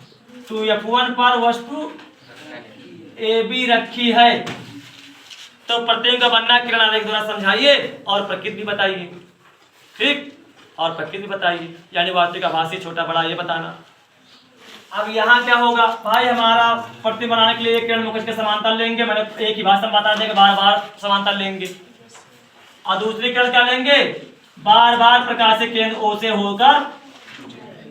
2F1 पर वस्तु AB रखी है। तो प्रतिबिंब का बनना किरण आरेख द्वारा समझाइए और प्रकृति भी बताइए, ठीक? और प्रकृति भी बताइए, यानी वास्तविक आभासी छोटा बड़ा ये बताना। अब यहाँ क्या होगा भाई? हमारा प्रतिबिंब बनाने के लिए एक किरण मुख्य के समांतर लेंगे, मैंने एक ही भाषण बता देंगे, बार बार समांतर लेंगे। और दूसरी किरण क्या लेंगे? बार बार प्रकाशिक केंद्र O से होकर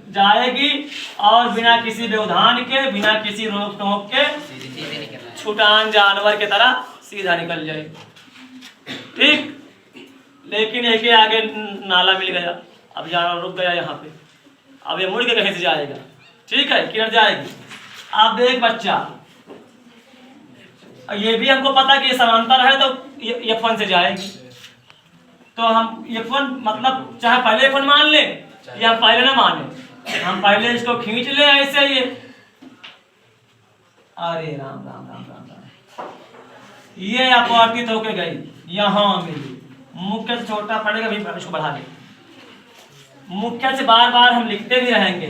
जाएगी और बिना किसी व्यवधान के, बिना किसी रोक टोक के छुटान जानवर की तरह सीधा निकल जाएगी, ठीक? लेकिन एक ही आगे नाला मिल गया, अब जानवर रुक गया यहाँ पे, अब ये मुड़ के कहीं से जाएगा, ठीक है? किरण जाएगी। आप देख बच्चा, ये भी हमको पता कि ये समांतर है तो ये F1 से जाएगी। तो हम F1 मतलब चाहे पहले F1 मान ले या हम पहले ना माने, हम पहले इसको खींच ले ऐसे ये। अरे राम राम राम राम राम, ये अपवर्तित होके गई, यहाँ मिली। मुख्य से छोटा पड़ेगा, भी इसको बढ़ा ले। मुख्य से बार बार हम लिखते भी रहेंगे।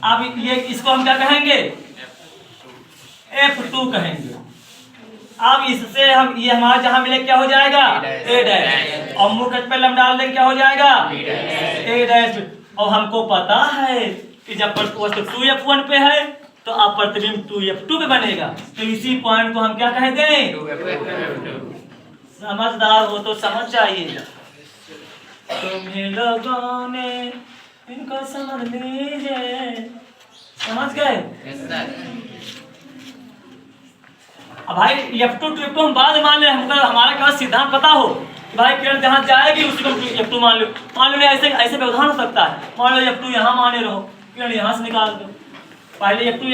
अब ये इसको हम क्या कहेंगे? F2 कहेंगे। अब इससे हम ये हमारा जहां मिले क्या हो जाएगा? A' और मुख्य पे लम डाल देंगे, क्या हो जाएगा? A'। और हमको पता है कि जब वस्तु 2F1 पे है तो अब प्रतिबिंब 2F2 पे बनेगा, तो इसी पॉइंट को हम क्या कह दें? 2F2। समझदार हो तो समझ जाइएगा। तुम्हें लोगों ने इनको समझ लीजिए, समझ गए? अब भाई F2 2F2 हम बाद मान ले, हमको हमारा क्या सिद्धांत पता हो कि भाई किरण जहाँ जाएगी उसको F2 मान लो। मान लो ऐसे ऐसे व्यवधान हो सकता है, मान लो F2 यहाँ माने रहो, किरण यहाँ से निकाल दो। पहले F2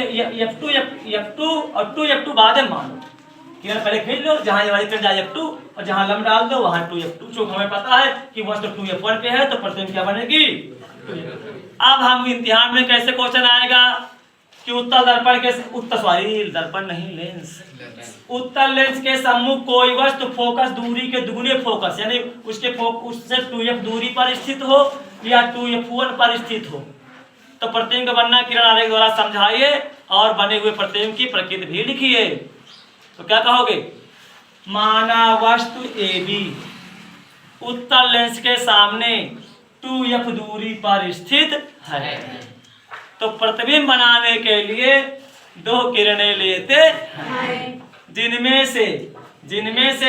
और 2F2 बाद में मान लो, किरण पहले खींच लो, जहाँ ये वाली किरण जाए F2 और जहाँ लम डाल दो वहाँ 2F2। चूंकि हमें पता है कि वस्तु 2F1 पे है तो प्रतिबिंब क्या बनेगी? 2F2। अब हम इम्तिहान में कैसे क्वेश्चन आएगा कि उत्तल दर्पण के दर्पण नहीं लेंस, उत्तल लेंस के सम्मुख कोई वस्तु फोकस दूरी के दुगुने फोकस यानी उसके उससे 2F दूरी पर स्थित हो या 2F1 पर स्थित हो, तो प्रतिबिंब का बनना किरण आरेख द्वारा समझाइए और बने हुए प्रतिबिंब की प्रकृति भी लिखिए। तो क्या कहोगे? माना वस्तु AB उत्तल लेंस के सामने 2f दूरी पर स्थित है। तो प्रतिबिंब बनाने के लिए दो किरणें लेते हैं, जिनमें से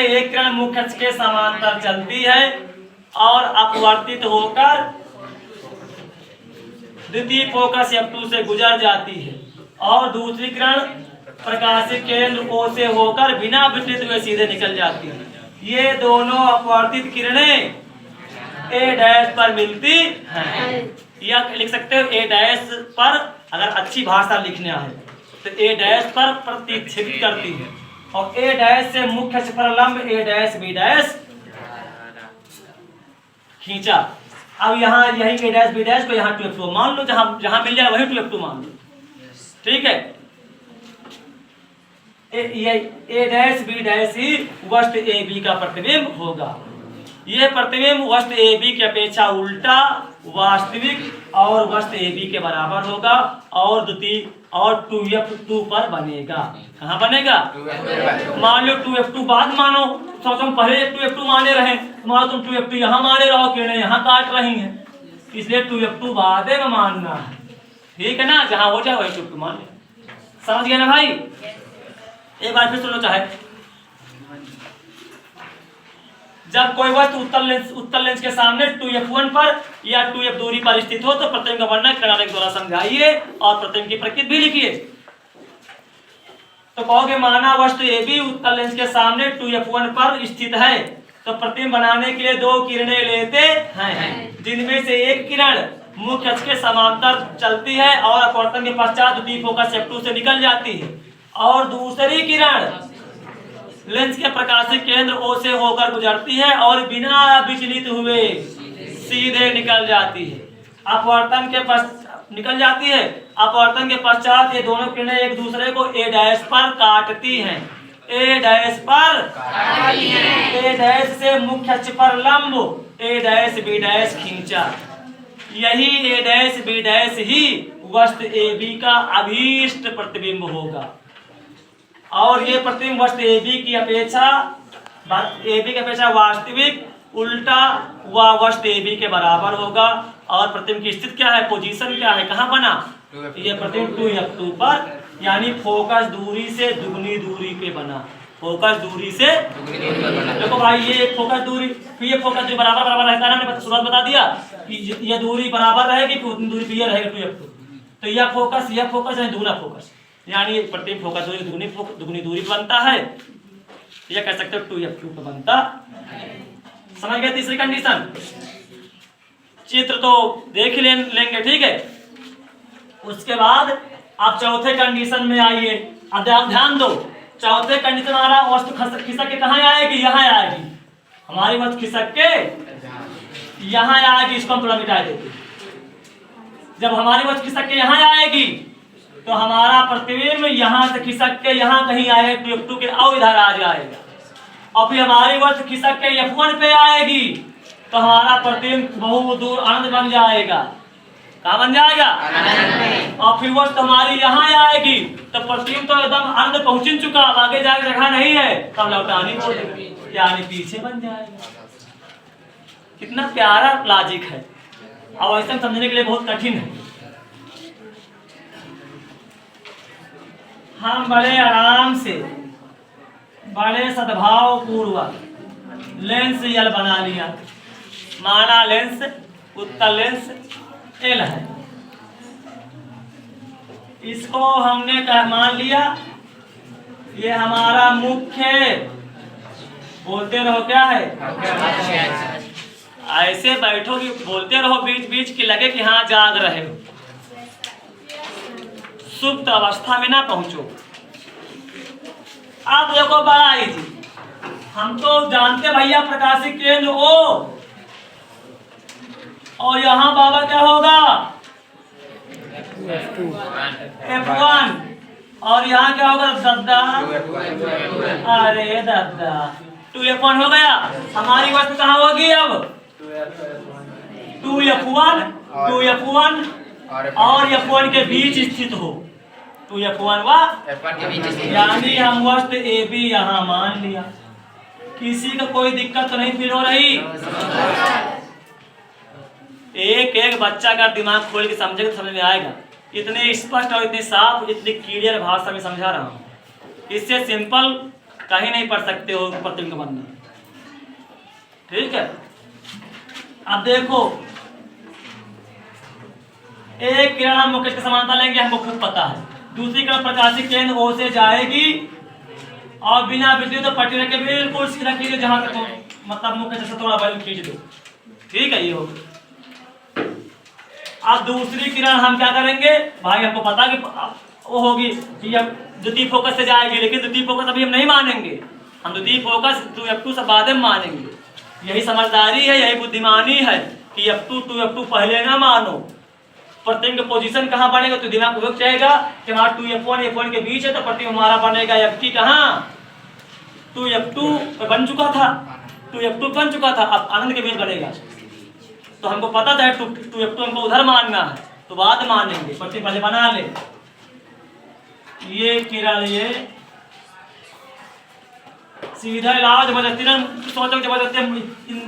एक किरण मुख्य अक्ष के समांतर चलती है और अपवर्तित होकर द्वितीय फोकस F2 से गुजर जाती है, और दूसरी किरण प्रकाशीय केंद्र O से होकर बिना विचलित हुए सीधे निकल जाती है। ये दोनों अपवर्तित किरणें A' पर मिलती हैं, या लिख सकते हो A' पर, अगर अच्छी भाषा लिखना है तो A' पर प्रतिच्छेदित करती है, और A' से मुख्य अक्ष पर लंब A', B' खींचा। अब यहाँ यही A', B' को यहाँ 2f2 मान लो, जहां मिल जाए वही 2f2 मान लो, ठीक है। A', B' ही वस्तु AB का प्रतिबिंब होगा। यह प्रतिबिंब वस्तु AB की अपेक्षा उल्टा, वास्तविक और वस्तु AB के बराबर होगा, और द्वितीय और 2f2 पर बनेगा। कहाँ बनेगा? मान लो 2f2 बाद मानो, तो तुम पहले 2f2 माने रहे, मानो तुम 2f2 यहाँ माने रहो, किरणें यहाँ काट रही हैं, इसलिए 2f2 बाद में मानना है, ठीक है ना। जहाँ हो जाए वही 2f2 मान ले। समझ गए ना भाई? एक बार फिर सुनो चाहे, जब कोई वस्तु उत्तल लेंस के सामने 2f1 पर या 2f दूरी पर स्थित हो तो प्रतिबिंब का वर्णन किरण द्वारा समझाइए और प्रतिबिंब की प्रकृति भी लिखिए। तो कहोगे माना वस्तु AB उत्तल लेंस के सामने 2f1 पर स्थित है, तो प्रतिबिंब बनाने के लिए दो किरणें लेते हैं, जिनमें से एक किरण मुख्य अक्ष के समांतर चलती है और अपवर्तन के पश्चात द्वितीय फोकस F2 से निकल जाती है, और दूसरी किरण लेंस के प्रकाशीय केंद्र O से होकर गुजरती है और बिना विचलित हुए सीधे निकल जाती है। अपवर्तन के पश्चात ये दोनों किरणें एक दूसरे को A' पर काटती हैं। A' से मुख्य अक्ष पर लंब A' B' खींचा। यही A' B' ही वस्तु AB का अभीष्ट प्रतिबिंब होगा, और ये प्रतिबिंब वस्तु AB की अपेक्षा वास्तविक, उल्टा व वस्तु AB के बराबर होगा। और प्रतिबिंब की स्थिति क्या है, पोजीशन क्या है, कहाँ बना? ये प्रतिबिंब 2f2 पर, यानी फोकस दूरी से दुगनी दूरी पे बना। फोकस दूरी से देखो भाई, ये फोकस दूरी, फिर ये फोकस जो बराबर रहता है, हमने शुरुआत बता दिया कि ये दूरी बराबर रहेगी, फिर उतनी दूरी पे ये रहेगा 2f2। तो यह फोकस है दुगना फोकस, यानी प्रतिबिंब फोकस दूरी दुगनी दूरी बनता है, यह कह सकते हो 2f2 पे बनता। समझ गए? तीसरी कंडीशन, चित्र तो देख लेंगे, ठीक है। उसके बाद आप चौथे कंडीशन में आइए। अब ध्यान दो, चौथे कंडीशन हमारा वस्तु खिसक के कहाँ आएगी? यहाँ आएगी। हमारी वस्तु खिसक के यहाँ आएगी, इसको हम थोड़ा मिटा देते। जब हमारी वस्तु खिसक के यहाँ आएगी तो हमारा प्रतिबिंब यहाँ से खिसक के यहाँ कहीं आएगा 2f2 के, और इधर आ जाएगा, और फिर हमारी वस्तु खिसक के F1 पे आएगी तो हमारा प्रतिबिंब बहुत दूर अनंत बन जाएगा। कहाँ बन जाएगा? और फिर वस्तु हमारी यहाँ आएगी तो प्रतिबिंब तो एकदम अनंत पहुँच चुका, आगे जाकर जगह नहीं है, तब लौटानी पड़ेगी, यानी पीछे बन जाएगा। कितना प्यारा लॉजिक है, और ऐसा समझने के लिए बहुत कठिन है। हम बड़े आराम से, बड़े सद्भाव पूर्वक लेंस यल बना लिया। माना लेंस उत्तल लेंस L है, इसको हमने मान लिया ये हमारा मुख्य, बोलते रहो क्या है, ऐसे बैठो कि बोलते रहो बीच बीच की लगे कि हाँ जाग रहे हो, सुप्त अवस्था में ना पहुंचो। आप देखो बड़ा इजी, हम तो जानते भैया प्रकाशिक केंद्र O, और यहाँ बाबा क्या होगा F1, और यहाँ क्या होगा दद्दा, अरे दद्दा 2F1 हो गया। हमारी वस्तु कहाँ होगी अब 2F1 और F1 के बीच स्थित हो, 2F1 व यानी हम वस्तु AB यहाँ मान लिया। किसी को कोई दिक्कत तो नहीं फील हो रही? एक एक बच्चा का दिमाग खोल के समझेगा तो समझ में आएगा। इतने स्पष्ट और इतने साफ, इतनी क्लियर भाषा में समझा रहा हूँ। इससे सिंपल कहीं नहीं पढ़ सकते हो प्रतिबिंब बनना। ठीक है, अब देखो, एक किरण हम मुकेश की समानता लेंगे, हमको खूब पता है। दूसरी किरण प्रकाशिक केंद्र O से जाएगी और बिना बिजली तो पट्टी रख के बिल्कुल सीधा खींचो जहां तक हो, मतलब मुकेश से थोड़ा बल खींच दो। ठीक है, ये हो। अब दूसरी किरण हम क्या करेंगे भाई, हमको पता कि वो होगी कि अब द्वितीय फोकस से जाएगी, लेकिन द्वितीय फोकस अभी हम नहीं मानेंगे। हम द्वितीय फोकस 2F2 से बाद में मानेंगे। यही समझदारी है, यही बुद्धिमानी है कि F2 2F2 पहले ना मानो। प्रतिबिंब का पोजीशन कहाँ बनेगा तो दिमाग को चाहेगा कि हमारा 2F1 F1 के बीच है, तो प्रतिबिंब हमारा बनेगा F कहाँ 2F2 बन चुका था, 2F2 बन चुका था, अब आनंद के बीच बनेगा। तो हमको पता था 2F2 हमको उधर मानना है, तो बाद मानेंगे। प्रतिबिंब पहले बना ले। ये किरण ये सीधा इलाज जबरदस्ती ना सोचो, जबरदस्ती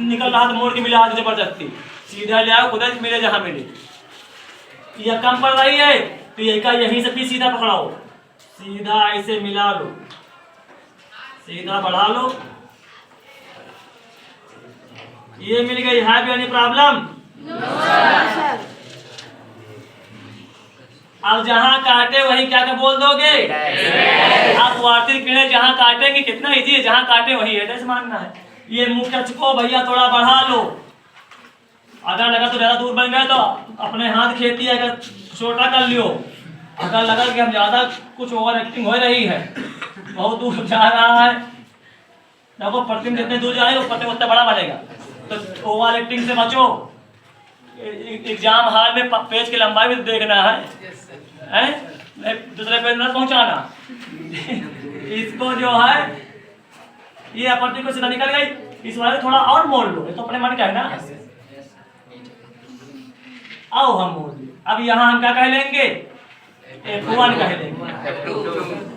निकल रहा तो मोड़ के मिला जबरदस्ती सीधा ले आओ, खुदा मिले जहां मिले। यह कम पड़ रही है तो यही का यहीं से भी सीधा पकड़ाओ, सीधा ऐसे मिला लो, सीधा बढ़ा लो। ये मिल गई, है भी एनी प्रॉब्लम? अब जहां काटे वहीं क्या क्या बोल दोगे? आप वार्तिक किरणें जहां काटेंगे, कितना इजी है, जहां काटे वहीं एड्रेस मानना है। ये मुख्य अक्ष को भैया थोड़ा बढ़ा लो। अगर लगा तो ज्यादा दूर बन गए तो अपने हाथ खेती अगर छोटा कर लियो। अगर लगा कि हम ज्यादा कुछ ओवर एक्टिंग हो रही है, बहुत दूर जा रहा है, देखो प्रतिबिंब जितने दूर जाएगा वो प्रतिबिंब उतना बड़ा बनेगा। तो ओवर एक्टिंग से बचो। एग्जाम हॉल में पेज की लंबाई भी देखना है, दूसरे पेज में पहुंचाना। इसको जो है ये अपनी को सीधा निकल गई, इस वाले थोड़ा और मोड़ लो, ये तो अपने मन का है ना। आओ हम मोड़ लो। अब यहाँ हम क्या कह लेंगे? F1 कह लेंगे।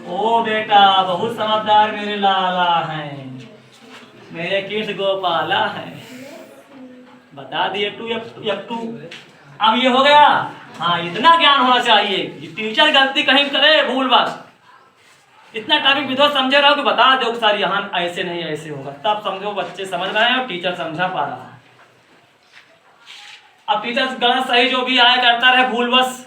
ओ बेटा बहुत समझदार मेरे लाला हैं, मेरे कृष्ण गोपाला हैं, बता दिए 2F2। अब ये हो गया। हाँ, इतना ज्ञान होना चाहिए कि टीचर गलती कहीं करे भूल बस, इतना टॉपिक विदो समझे रहो कि बता दो सर यहाँ ऐसे नहीं ऐसे होगा, तब समझो बच्चे समझ रहे हैं और टीचर समझा पा रहा है। अब टीचर गलत सही जो भी आया करता रहे, भूल बस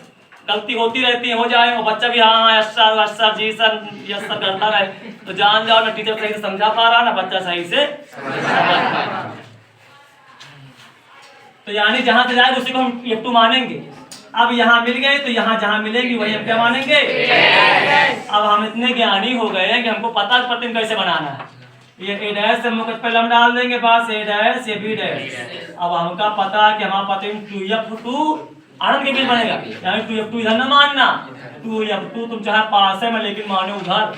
गलती होती रहती है, हो जाए, और बच्चा भी हाँ यस सर जी सर यस सर करता रहे, तो जान जाओ ना टीचर सही से समझा पा रहा, ना बच्चा सही से समझ पा रहा। तो यानी जहां से जाएगा उसी को हम F2 मानेंगे। अब यहाँ मिल गए तो यहाँ जहाँ मिलेगी वही हम क्या मानेंगे? अब हम इतने ज्ञानी हो गए हैं कि हमको पता प्रतिबिंब कैसे बनाना है। ये A डैश से मुकुट पहले हम डाल देंगे, पास A डैश ये B डैश। अब हमका पता है कि हमारा प्रतिबिंब 2F2 आनंद के बीच बनेगा, यानी 2F2 इधर न मानना, 2F2 तुम चाहे पास है में लेकिन मानो उधर।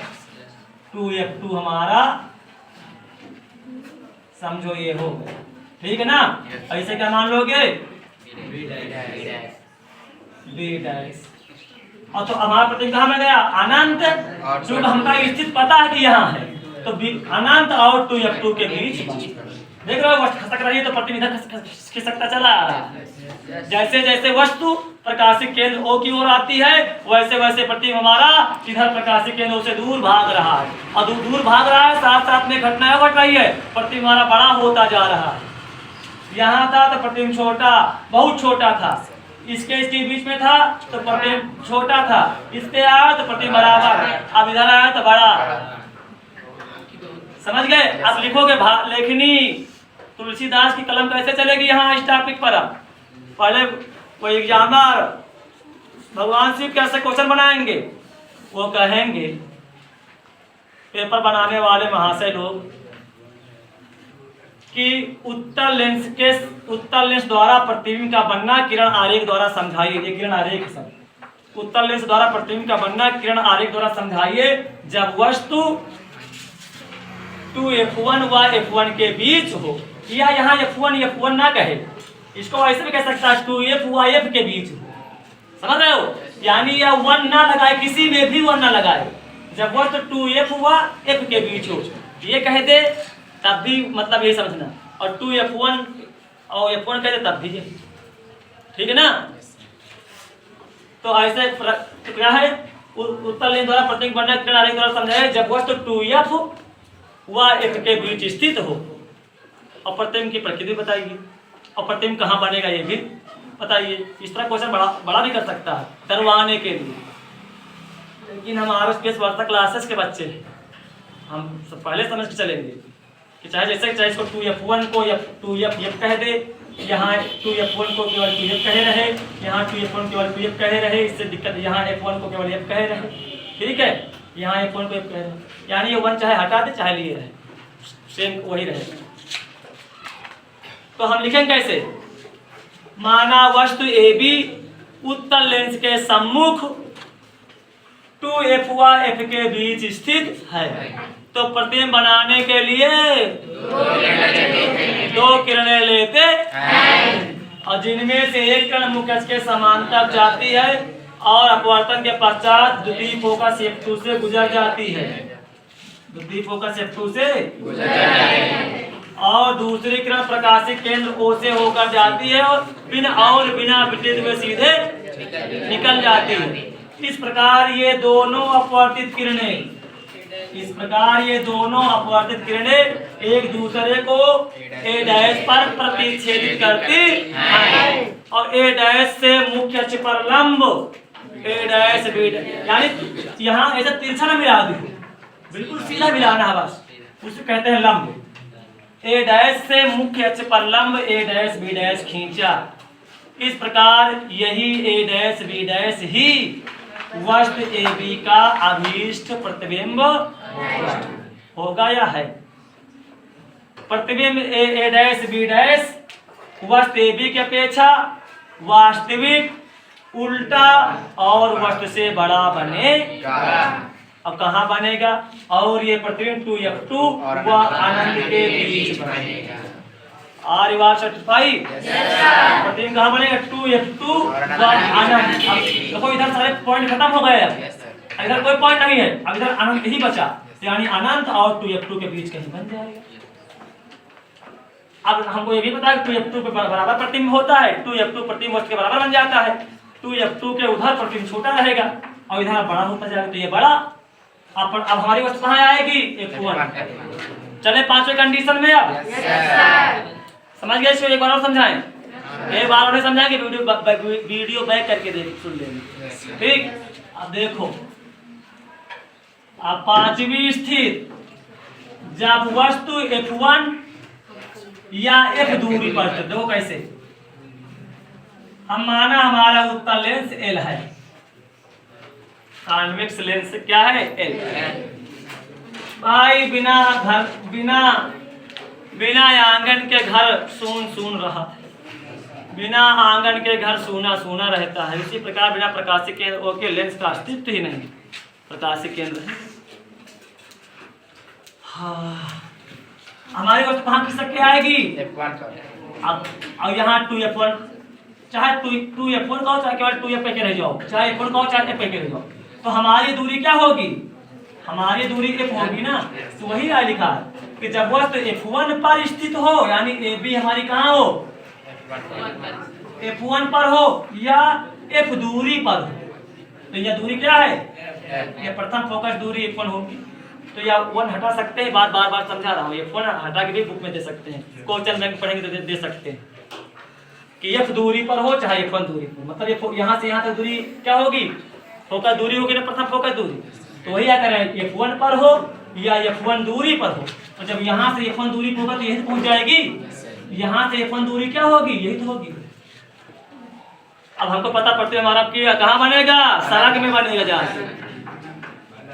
2F2 हमारा समझो ये हो गया, ठीक है ना। ऐसे क्या मान लोगे? B dash. और तो हमारा प्रतिबिंब कहाँ में गया? अनंत। जो हमका स्थित पता है कि यहाँ है, तो अनंत और 2F2 के बीच देख रहे हो खसक रही है, तो प्रतिबिंब इधर खिसकता चला आ रहा है। जैसे जैसे वस्तु प्रकाशिक केंद्र O की ओर आती है, वैसे वैसे प्रतिबिंब हमारा इधर प्रकाशिक केंद्र O से दूर भाग रहा है, और दूर भाग रहा है, साथ साथ में घटनाएं घट रही है, प्रतिबिंब हमारा बड़ा होता जा रहा है। यहाँ था तो प्रतिबिंब छोटा, बहुत छोटा था, इसके बीच में था तो प्रतिबिंब छोटा था, इस पे आया तो प्रतिबिंब बराबर, अब इधर आया तो बड़ा। समझ गए? अब लिखोगे लेखनी तुलसीदास की कलम कैसे चलेगी यहाँ इस टॉपिक पर। अब पहले कोई एग्जामर भगवान शिव कैसे क्वेश्चन बनाएंगे, वो कहेंगे पेपर बनाने वाले महाशय लोग कि उत्तर लेंस द्वारा प्रतिबिंब का बनना किरण आरेख द्वारा समझाइए। ये किरण आरेख सब, उत्तर लेंस द्वारा प्रतिबिंब का बनना किरण आरेख द्वारा समझाइए जब वस्तु 2F1 व F1 के बीच हो, या यहाँ F1 ना कहे, इसको ऐसे भी कह सकता है 2F व F के बीच हो। समझ रहे हो? यानी यह 1 ना लगाए, किसी में भी 1 ना लगाए, जब वस्तु 2F व F के बीच हो। ये कह दे तब भी मतलब यही समझना, और 2F1 और F1 कहते तब भी यही, ठीक है ना। तो ऐसे तो क्या है, उत्तर लेन द्वारा प्रतिबिंब बनने के किरण द्वारा समझाया जब वस्तु 2F व F के बीच स्थित हो, और प्रतिबिंब की प्रकृति बताइए, और प्रतिबिंब कहाँ बनेगा ये भी बताइए। इस तरह क्वेश्चन बड़ा भी कर सकता है करवाने के लिए, लेकिन हम आरएसपीएस वार्ता क्लासेस के बच्चे हैं, हम सब पहले समझ के चलेंगे कि चाहे इसको 2F1 को या 2F कह दे, यहाँ 2F1 को केवल 2F कहे रहे, यहाँ 2F1 केवल 2F कहे रहे, इससे दिक्कत यहाँ F1 को केवल F कहे रहे, ठीक है, यहाँ F1 को F कहे रहे, यानी ये 1 चाहे हटा दे चाहे लिए रहे, सेम वही रहे। तो हम लिखेंगे कैसे, माना वस्तु AB उत्तल लेंस के सम्मुख 2F व F के बीच स्थित है, तो प्रतिबिंब बनाने के लिए 2 किरणें लेते हैं, और जिनमें से एक किरण मुख्य अक्ष के समांतर जाती है और अपवर्तन के पश्चात द्वितीय फोकस F2 से गुजर जाती है, द्वितीय फोकस F2 से गुजर जाती है, और दूसरी किरण प्रकाशिक केंद्र O से होकर जाती है और बिना विचलित हुए सीधे निकल जाती है। इस प्रकार ये दोनों अपवर्तित किरणें एक दूसरे को A' पर प्रतिच्छेदित करती हैं, और A' से मुख्य अक्ष पर लंब A' B' यानी यहाँ ऐसा तिरछा न मिला दी, बिल्कुल सीधा मिलाना है बस, उसे कहते हैं लंब। A' से मुख्य अक्ष पर लंब A' B' खींचा। इस प्रकार यही A' B' ही वस्तु AB का अभीष्ट प्रतिबिंब होगा या है। प्रतिबिंब A' B' वस्तु AB की अपेक्षा वास्तविक, उल्टा और वस्तु से बड़ा बनेगा। अब कहाँ बनेगा, और ये प्रतिबिंब 2F2 व अनंत के बीच बनेगा। Are you are certified? प्रतिबिंब कहाँ बनेगा, 2F2 व अनंत। देखो इधर सारे पॉइंट खत्म हो गए, इधर कोई पॉइंट नहीं है, अब इधर अनंत ही बचा, यानी अनंत और 2F2 के बीच कहीं बन जाएगा। अब हमको ये भी पता है 2F2 पे बराबर प्रतिबिंब होता है, 2F2 प्रतिबिंब वस्तु के बराबर बन जाता है, 2F2 के उधर प्रतिबिंब छोटा रहेगा और इधर बड़ा होता जाएगा, तो ये बड़ा। अब हमारी वस्तु कहाँ आएगी, F1। चले पांचवें कंडीशन में, अब समझ गए इसको, एक बार और समझाएं, एक बार और समझाएंगे, वीडियो बैक करके सुन लेंगे, ठीक। अब देखो, अब पांचवी स्थिति, जब वस्तु F1 या F दूरी पर, देखो कैसे, हम माना हमारा उत्तल लेंस L है, कॉन्वेक्स लेंस क्या है, L। भाई बिना आंगन के घर सून रहा है, बिना आंगन के घर सूना रहता है। इसी प्रकार बिना प्रकाशिक केंद्र के लेंस का अस्तित्व ही नहीं, प्रकाशिक केंद्र है। हाँ, हमारी वस्तु कहाँ खिसक के आएगी, अब यहाँ 2F1, चाहे 2F1 कहो चाहे केवल 2F पे रह जाओ, चाहे F1 कहो चाहे F पे रह जाओ, तो हमारी दूरी क्या होगी, हमारी दूरी F होगी ना। तो वही लिखा है कि जब वस्तु F1 पर स्थित हो, यानी AB हमारी कहाँ हो, F1 पर हो या F दूरी पर हो, तो यह दूरी क्या है, यह प्रथम फोकस दूरी F1 होगी। तो यह 1 हटा सकते हैं, बार बार समझा रहा हूँ, F1 हटा के भी बुक में दे सकते हैं, क्वेश्चन बैंक पढ़ेंगे तो दे सकते हैं कि F दूरी पर हो चाहे F1 दूरी पर, मतलब यहाँ से यहाँ तक दूरी क्या होगी, फोकस दूरी होगी ना, प्रथम फोकस दूरी। तो वही क्या करें, F1 पर हो या F1 दूरी पर हो, तो जब यहाँ से F1 दूरी पर होगा तो यही पहुंच जाएगी, यहाँ से F1 दूरी क्या होगी, यही तो होगी। अब हमको पता पड़ते हमारा कि कहाँ बनेगा, सड़क में बनेगा, जहाँ से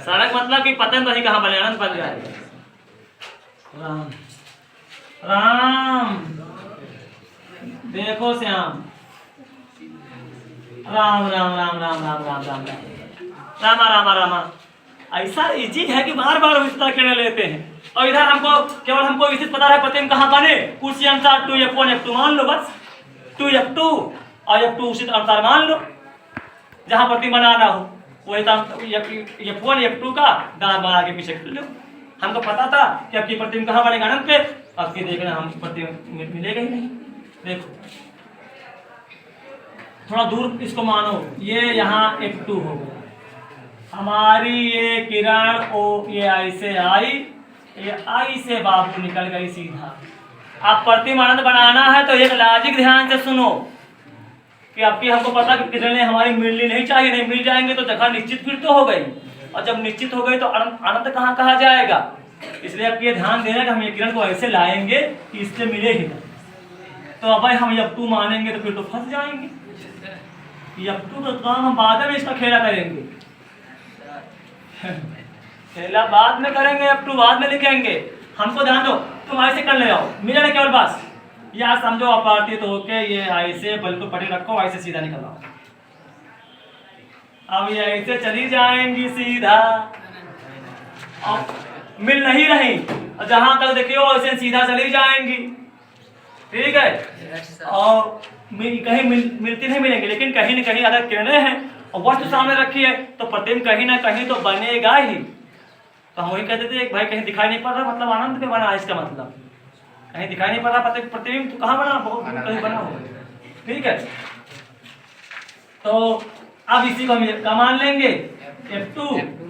सड़क मतलब कि पता नहीं कहाँ बने, अनंत बन जाएगा। राम देखो श्याम, राम राम राम राम राम राम राम रामा रामा रामा। ऐसा इजी है कि बार बार इस तरह किरणें लेते हैं, और इधर हमको विशिष्ट पता है प्रतिबिंब कहाँ बने, उसी अनुसार 2F1 F2 मान लो, बस 2F2 और F2 उसी अनुसार मान लो, जहाँ प्रतिबिंब बनाना हो वही F1 F2 का दाएं बाएं आगे पीछे कर लो, हमको पता था कि आपकी प्रतिबिंब कहाँ बनेगा, अनंत पे। अब की देखना हम प्रतिबिंब मिलेगा ही नहीं। देखो थोड़ा दूर इसको मानो, ये यहाँ F2 हो गया, हमारी ये किरण ओ ये आई से आई, ये आई से बाबू निकल गई सीधा। अब प्रतिबिंब अनंत बनाना है तो एक लॉजिक ध्यान से सुनो कि आपकी हमको पता कि किरणें हमारी मिलनी नहीं चाहिए, नहीं मिल जाएंगे तो जगह निश्चित फिर तो हो गई, और जब निश्चित हो गई तो अनंत कहाँ कहा जाएगा। इसलिए आप ये ध्यान देना कि हम ये किरण को ऐसे लाएंगे कि इससे मिले ही नहीं। तो अब भाई हम F2 मानेंगे तो फिर तो फंस जाएंगे। F2 का काम हम बाद में इसका खेला करेंगे, खेला बाद में करेंगे, F2 बाद में लिखेंगे। हमको ध्यान दो, तुम ऐसे कर ले आओ, मिले ना केवल बस या समझो अपराधित होके ये ऐसे बिल्कुल पटे रखो, ऐसे सीधा निकल आओ। अब ये ऐसे चली जाएंगी सीधा, अब मिल नहीं रही, जहां तक देखियो ऐसे सीधा चली जाएंगी, ठीक है। और कहीं मिलती नहीं मिलेंगे, लेकिन कहीं न कहीं अगर किरणें हैं और वस्तु सामने रखी है तो प्रतिबिंब कहीं ना कहीं तो बनेगा ही। तो हम वही कहते थे भाई कहीं दिखाई नहीं पड़ रहा मतलब अनंत पे बना है, इसका मतलब कहीं दिखाई नहीं पड़ रहा प्रतिबिंब तो कहाँ बना, बहुत कहीं बना हो, ठीक है। तो अब इसी को हम क्या मान लेंगे F2,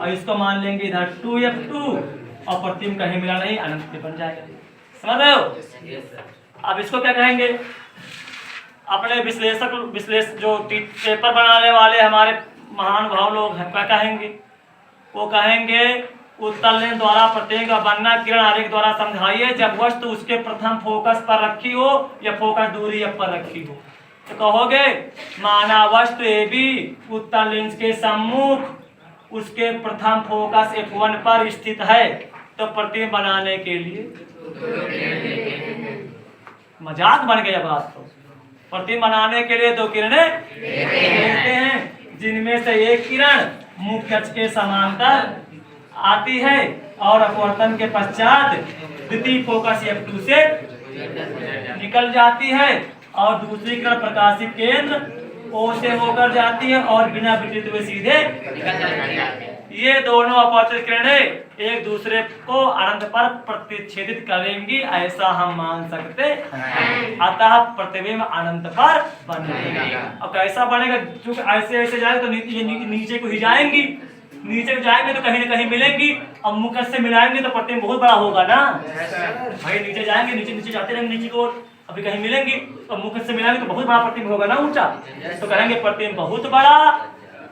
और इसको मान लेंगे इधर 2F2, और प्रतिबिंब कहीं मिला नहीं, अनंत पे बन जाएगा। समझ रहे हो। अब इसको क्या कहेंगे, अपने विश्लेषक जो पेपर बनाने वाले हमारे महानुभाव लोग हैं क्या कहेंगे, वो कहेंगे उत्तल लेंस द्वारा प्रतिबिंब का बनना किरण आरेख द्वारा समझाइए जब वस्तु उसके प्रथम फोकस पर रखी हो या फोकस दूरी पर रखी हो। तो कहोगे माना वस्तु AB उत्तल लेंस के सम्मुख उसके प्रथम फोकस F1 पर स्थित है, तो प्रतिबिंब बनाने के लिए मजाक बन गया बात। तो प्रतिबिंब बनाने के लिए दो किरणें लेते हैं, जिनमें से एक किरण मुख्य अक्ष के समांतर आती है और अपवर्तन के पश्चात द्वितीय फोकस F2 से निकल जाती है, और दूसरी किरण प्रकाशित केंद्र O से होकर जाती है और बिना विचलित हुए सीधे निकल जाती है। ये दोनों अपवर्तित किरणें एक दूसरे को अनंत पर प्रतिच्छेदित करेंगी, ऐसा हम मान सकते हैं। अतः प्रतिबिंब अनंत पर बनेगा। अब कैसा बनेगा, क्योंकि ऐसे ऐसे जाएगा तो ये नीचे को ही जाएंगी, नीचे को जाएंगे तो कहीं ना कहीं मिलेंगी, अब मुख से मिलाएंगे तो प्रतिबिंब बहुत बड़ा होगा ना भाई। नीचे जाएंगे, नीचे नीचे जाते रहेंगे नीचे को, अभी कहीं मिलेंगी तो मुख से मिलाएंगे तो बहुत बड़ा प्रतिबिंब होगा ना ऊंचा, तो कहेंगे प्रतिबिंब बहुत बड़ा,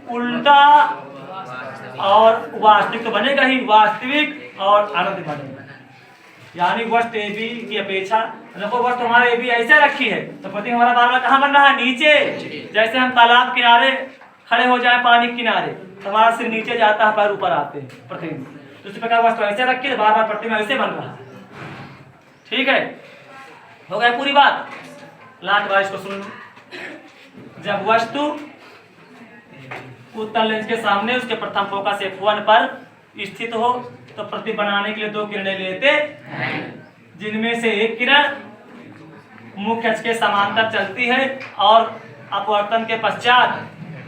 उल्टा और वास्तविक तो बनेगा ही, वास्तविक और अनंत बनेगा। यानी वस्तु AB की अपेक्षा देखो वस्तु हमारा AB ऐसे रखी है तो प्रतिबिंब हमारा बार बार कहाँ बन रहा है, नीचे। जैसे हम तालाब किनारे खड़े हो जाए पानी किनारे तो हमारा सिर नीचे जाता है, पैर ऊपर आते हैं प्रतिबिंब। तो इसी प्रकार वस्तु ऐसे रखी है, बार बार प्रतिबिंब ऐसे बन रहा है, ठीक है। हो गया पूरी बात। लास्ट बार इसको सुन, जब वस्तु उत्तल लेंस के सामने उसके प्रथम फोकस F1 पर स्थित हो तो प्रतिबिंब बनाने के लिए दो किरणें लेते हैं, जिनमें से एक किरण मुख्य अक्ष के समांतर चलती है और अपवर्तन के पश्चात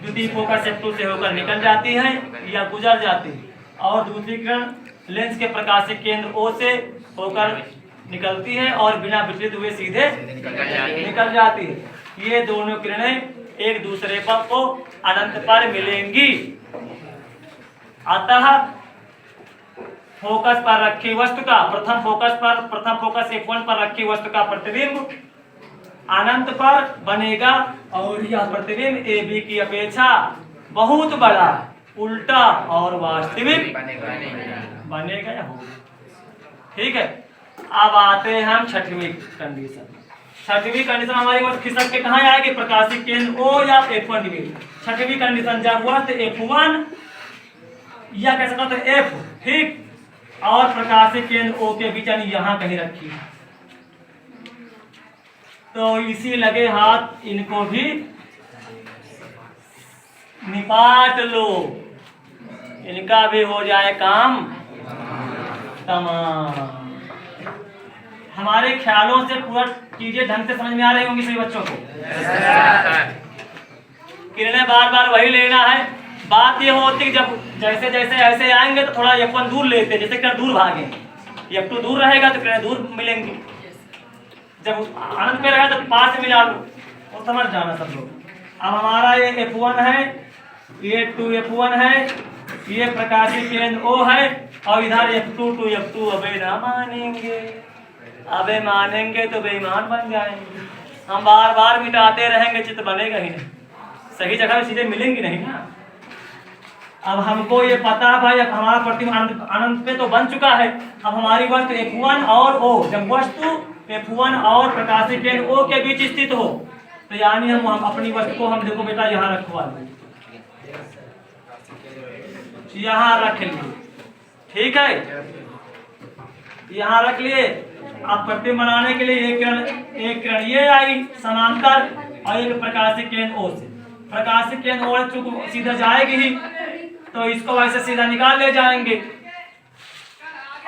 द्वितीय फोकस F2 से होकर निकल जाती है या गुजर जाती है, और दूसरी किरण लेंस के प्रकाशिक केंद्र O से होकर निकलती है और बिना विचलित हुए सीधे निकल जाती है। ये दोनों किरणें एक दूसरे पर को अनंत पर मिलेंगी। अतः फोकस पर रखी वस्तु का प्रथम फोकस F1 पर रखी वस्तु का प्रतिबिंब अनंत पर बनेगा, और यह प्रतिबिंब AB की अपेक्षा बहुत बड़ा, उल्टा और वास्तविक बनेगा या होगा, ठीक है। अब आते हैं हम छठवीं कंडीशन। छठवीं कंडीशन हमारी वस्तु खिसक के कहाँ आएगी, प्रकाशित केंद्र O या F1 डिग्री। छठवीं कंडीशन जब वस्तु F1 या कह सकते हैं F, ठीक, और प्रकाशित केंद्र O के बीच यानी यहाँ कहीं रखी है, तो इसी लगे हाथ इनको भी निपाट लो, इनका भी हो जाए काम तमाम। हमारे ख्यालों से पूरा चीजें ढंग से समझ में आ रही होंगी सभी बच्चों को। किरणें बार बार वही लेना है बात ये होती है कि जब जैसे जैसे ऐसे आएंगे तो थोड़ा F1 दूर लेते हैं, जैसे किरण दूर भागे, F2 दूर रहेगा तो किरण दूर मिलेंगी। जब अनंत में रहेगा तो पास मिला लो, वो समझ जाना सब लोग। अब हमारा ये F1 है, ये 2F1 है, ये प्रकाशीय केंद्र O है, और इधर F2 2F2। अबे ना मानेंगे, अबे मानेंगे तो बेईमान बन जाएंगे। हम बार बार मिटाते रहेंगे, चित्र बनेगा ही नहीं, सही जगह में चीजें मिलेंगी नहीं ना। अब हमको ये पता है भाई, अब हमारा प्रतिबिंब अनंत पे तो बन चुका है। अब हमारी वस्तु F1 और O, जब वस्तु F1 और प्रकाशीय केंद्र O के बीच स्थित हो तो यानी हम अपनी वस्तु को, हम देखो बेटा यहाँ रखवा लो, यहाँ रख लिए, ठीक है, यहाँ रख लिए। अब प्रतिबिंब बनाने के लिए एक किरण ये आई समांतर, और एक प्रकाशीय केंद्र O से। प्रकाशीय केंद्र O चूंकि सीधा जाएगी ही, तो इसको वैसे सीधा निकाल ले जाएंगे।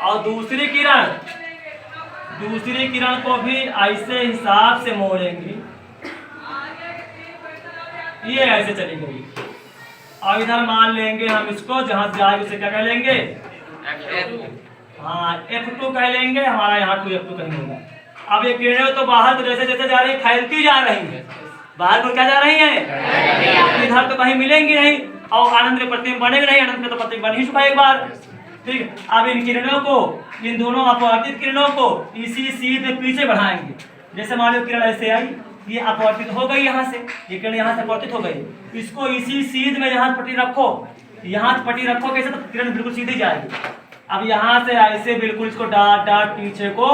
और दूसरी किरण को भी ऐसे हिसाब से मोड़ेंगे, ये ऐसे चली गई। और इधर मान लेंगे हम इसको, जहां से जाएगी उसे क्या कह लेंगे, हाँ F2 कह लेंगे। हमारा यहाँ 2F2 कहीं होगा। अब ये किरणें तो बाहर को जैसे जैसे जा रही फैलती जा रही है, बाहर को क्या जा रही है, इधर तो कहीं मिलेंगी नहीं, और आनंद में प्रतिबिंब बनेगा नहीं, आनंद में तो प्रतिबिंब बन ही चुका एक बार, ठीक। अब इन किरणों को, इन दोनों अपवर्तित किरणों को इसी सीधे पीछे बढ़ाएंगे। जैसे मान लो किरण ऐसे आई, ये अपवर्तित हो गई यहाँ से, ये किरण यहाँ से अपवर्तित हो गई, इसको इसी सीध में यहाँ पट्टी रखो, यहाँ पट्टी रखो कैसे, तो किरण बिल्कुल सीधी जाएगी। अब यहाँ से ऐसे बिल्कुल इसको डाट डाट पीछे को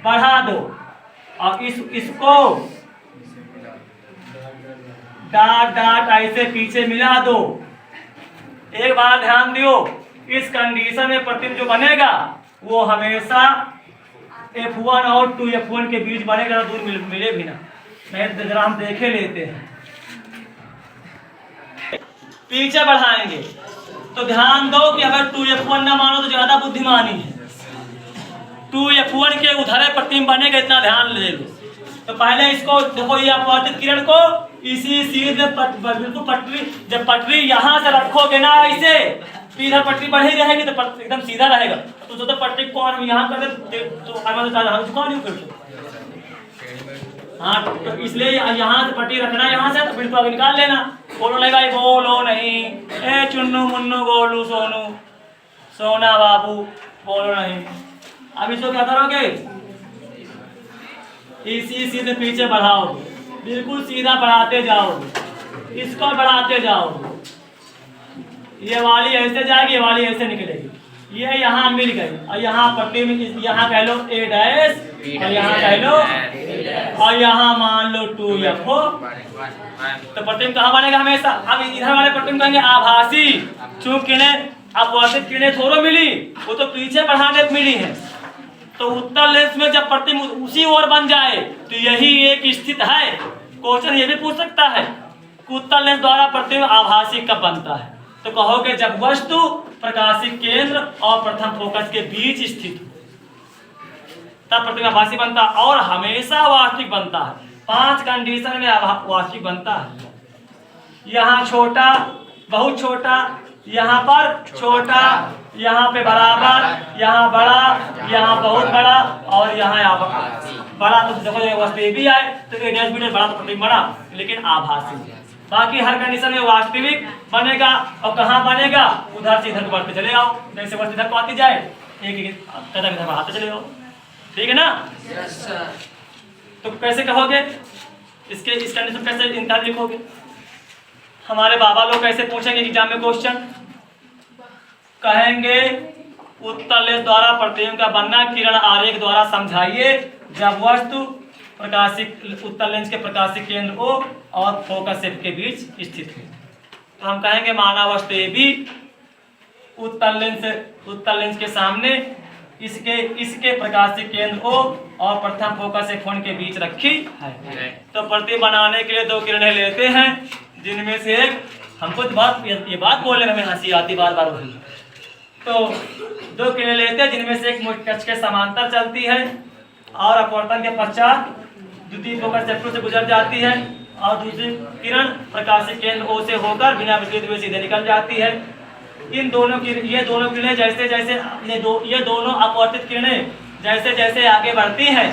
बढ़ा दो, और इसको डाट डाट ऐसे पीछे मिला दो। एक बार ध्यान दियो, इस कंडीशन में प्रतिबिंब जो बनेगा वो हमेशा F1 और 2F1 के बीच बनेगा, दूर मिले भी ना। नहीं जरा हम देखे लेते हैं, पीछे बढ़ाएंगे तो ध्यान दो कि अगर 2F1 ना मानो तो ज्यादा बुद्धिमानी है। 2F1 के उधरे प्रतिबिंब बनेगा, इतना ध्यान ले लो। तो पहले इसको देखो, ये अपवर्तित किरण को इसी सीधे बिल्कुल पटरी, जब पटरी यहाँ से रखोगे ना ऐसे, इधर पटरी बढ़ी रहेगी तो एकदम सीधा रहेगा। तो जो तो पटरी को हम यहाँ कर दे तो कौन ही फिर, हाँ तो इसलिए यहाँ से पट्टी रखना, यहाँ से तो बिल्कुल आगे निकाल लेना। बोलो लगा बोलो नहीं, ए चुन्नू मुन्नू गोलू सोनू सोना बाबू बोलो नहीं। अब इसको क्या करोगे, इसी सीधे पीछे बढ़ाओ, बिल्कुल सीधा बढ़ाते जाओ, इसको बढ़ाते जाओ। ये वाली ऐसे जाएगी, ये वाली ऐसे निकलेगी, ये यहाँ मिल गई, और यहाँ पट्टी में यहाँ कह लो A डैश, और यहाँ कह लो, और यहाँ मान लो 2F, तो प्रतिबिंब कहाँ बनेगा हमेशा। अब इधर वाले प्रतिबिंब कहेंगे आभासी, चूंकि अपवर्तित किरणें थोड़ा मिली, वो तो पीछे बढ़ाने मिली है। तो उत्तल लेंस में जब प्रतिबिंब उसी ओर बन जाए तो यही एक स्थित है। क्वेश्चन ये भी पूछ सकता है कि उत्तल लेंस द्वारा प्रतिबिंब आभासी कब बनता है, तो कहोगे जब वस्तु प्रकाशीय केंद्र और प्रथम फोकस के बीच स्थित हो, तब प्रतिबिंब आभासी बनता है, और हमेशा वास्तविक बनता है। 5 कंडीशन में वास्तविक बनता है। यहाँ छोटा, बहुत छोटा, यहाँ पर छोटा, यहाँ पे बराबर, यहाँ बड़ा, यहाँ बहुत बड़ा, और यहाँ बड़ा। तो देखो वस्तु भी आए तो A' B' बड़ा तो प्रतिबिंब बना, लेकिन आभासी। बाकी हर कंडीशन में वास्तविक बनेगा। और कहाँ बनेगा, उधर से इधर बढ़ते चले आओ, जैसे वस्तु इधर को आती जाए एक कदम इधर बढ़ाते चले आओ, ठीक है ना। तो कैसे कहोगे, इसके इस कंडीशन कैसे इनकार लिखोगे। हमारे बाबा लोग कैसे पूछेंगे एग्जाम में क्वेश्चन, कहेंगे उत्तल लेंस द्वारा प्रतिबिंब का बनना किरण आरेख द्वारा समझाइए जब वस्तु प्रकाशिक उत्तल लेंस के प्रकाशिक केंद्र O और फोकस के बीच स्थित है। तो हम कहेंगे माना वस्तु AB उत्तल लेंस के सामने इसके प्रकाशिक केंद्र O और प्रथम फोकस F1 के बीच रखी है। तो प्रतिबिंब बनाने के लिए 2 किरणें लेते हैं, जिनमें से एक, हमको ये बात बोलने में हंसी आती बार बार वही। तो 2 किरणें लेते हैं जिनमें से एक मुख्य अक्ष के समांतर चलती है और अपवर्तन के पश्चात द्वितीय फोकस F2 से गुजर जाती है। और दूसरी किरण प्रकाशित केंद्र O से होकर बिना विचलित हुए सीधे निकल जाती है। इन दोनों की ये दोनों किरणें जैसे जैसे ये दोनों अपवर्तित किरणें जैसे जैसे आगे बढ़ती हैं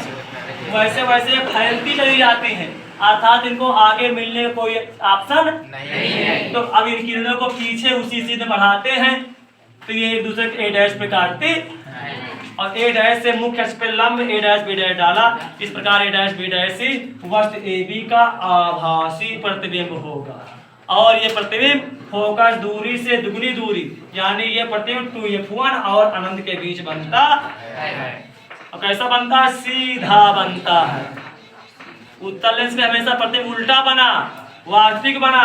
वैसे वैसे फैलती चली जाती हैं, अर्थात इनको आगे मिलने का कोई ऑप्शन नहीं है। तो अब इन किरणों को पीछे उसी सीधे बढ़ाते हैं तो ये एक दूसरे के A' पे काटती और A' से मुख्य अक्ष पे लंब A', डाला। इस प्रकार A', से वस्तु AB का आभासी प्रतिबिंब होगा और ये प्रतिबिंब फोकस दूरी से दुगनी दूरी यानी ये प्रतिबिंब 2f1 और अनंत के बीच बनता है। और कैसा बनता है? सीधा बनता है। उत्तल लेंस में हमेशा प्रतिबिंब उल्टा बना, वास्तविक बना,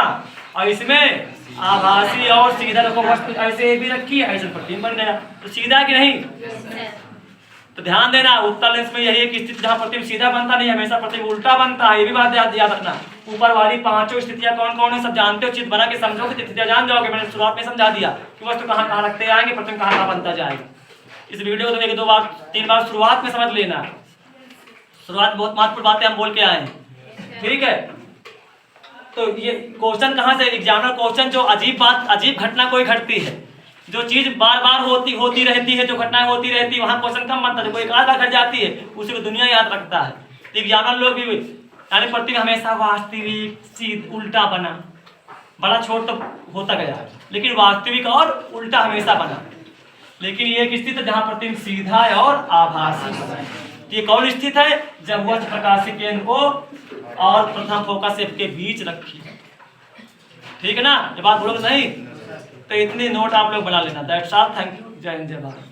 और इसमें आभासी और सीधा रखो, वस्तु ऐसे भी रखी है, ऐसे प्रतिबिंब बन गया। तो सीधा कि नहीं? तो ध्यान देना, उत्तल लेंस में यही एक स्थिति जहाँ प्रतिबिंब सीधा बनता नहीं, हमेशा प्रतिबिंब उल्टा बनता है। ये भी बात याद रखना। ऊपर वाली पांचों स्थितियां कौन कौन है सब जानते हो, चित्र बना के समझोगे स्थितियां जान जाओगे। मैंने शुरुआत में समझा दिया कि वस्तु कहाँ कहाँ रखते आएंगे, प्रतिबिंब कहाँ कहाँ बनता जाएगा। इस वीडियो को तो 1 2 बार 3 बार शुरुआत में समझ लेना। शुरुआत बहुत महत्वपूर्ण बातें हम बोल के आए हैं, ठीक है। तो ये क्वेश्चन कहाँ से? एग्जामिनर क्वेश्चन जो अजीब घटना कोई घटती है, जो चीज बार बार होती रहती है, जो घटनाएं होती रहती है, वहाँ क्वेश्चन कम बनता है। कोई एक आध बार घट जाती है उसी को दुनिया याद रखता है। तो एग्जामिनर लोग भी यानी प्रतिबिंब हमेशा वास्तविक सीध उल्टा बना, बड़ा छोट तो होता गया लेकिन वास्तविक और उल्टा हमेशा बना। लेकिन ये एक स्थिति है जहाँ प्रतिबिंब सीधा है और आभासी बना। ये कौन स्थिति है? जब वस्तु प्रकाशित केंद्र को और प्रथम फोकस के बीच रखी, ठीक है ना? ये बात बोलोगे नहीं? तो इतनी नोट आप लोग बना लेना। That's all. Thank you. जय हिंद, जय भारत।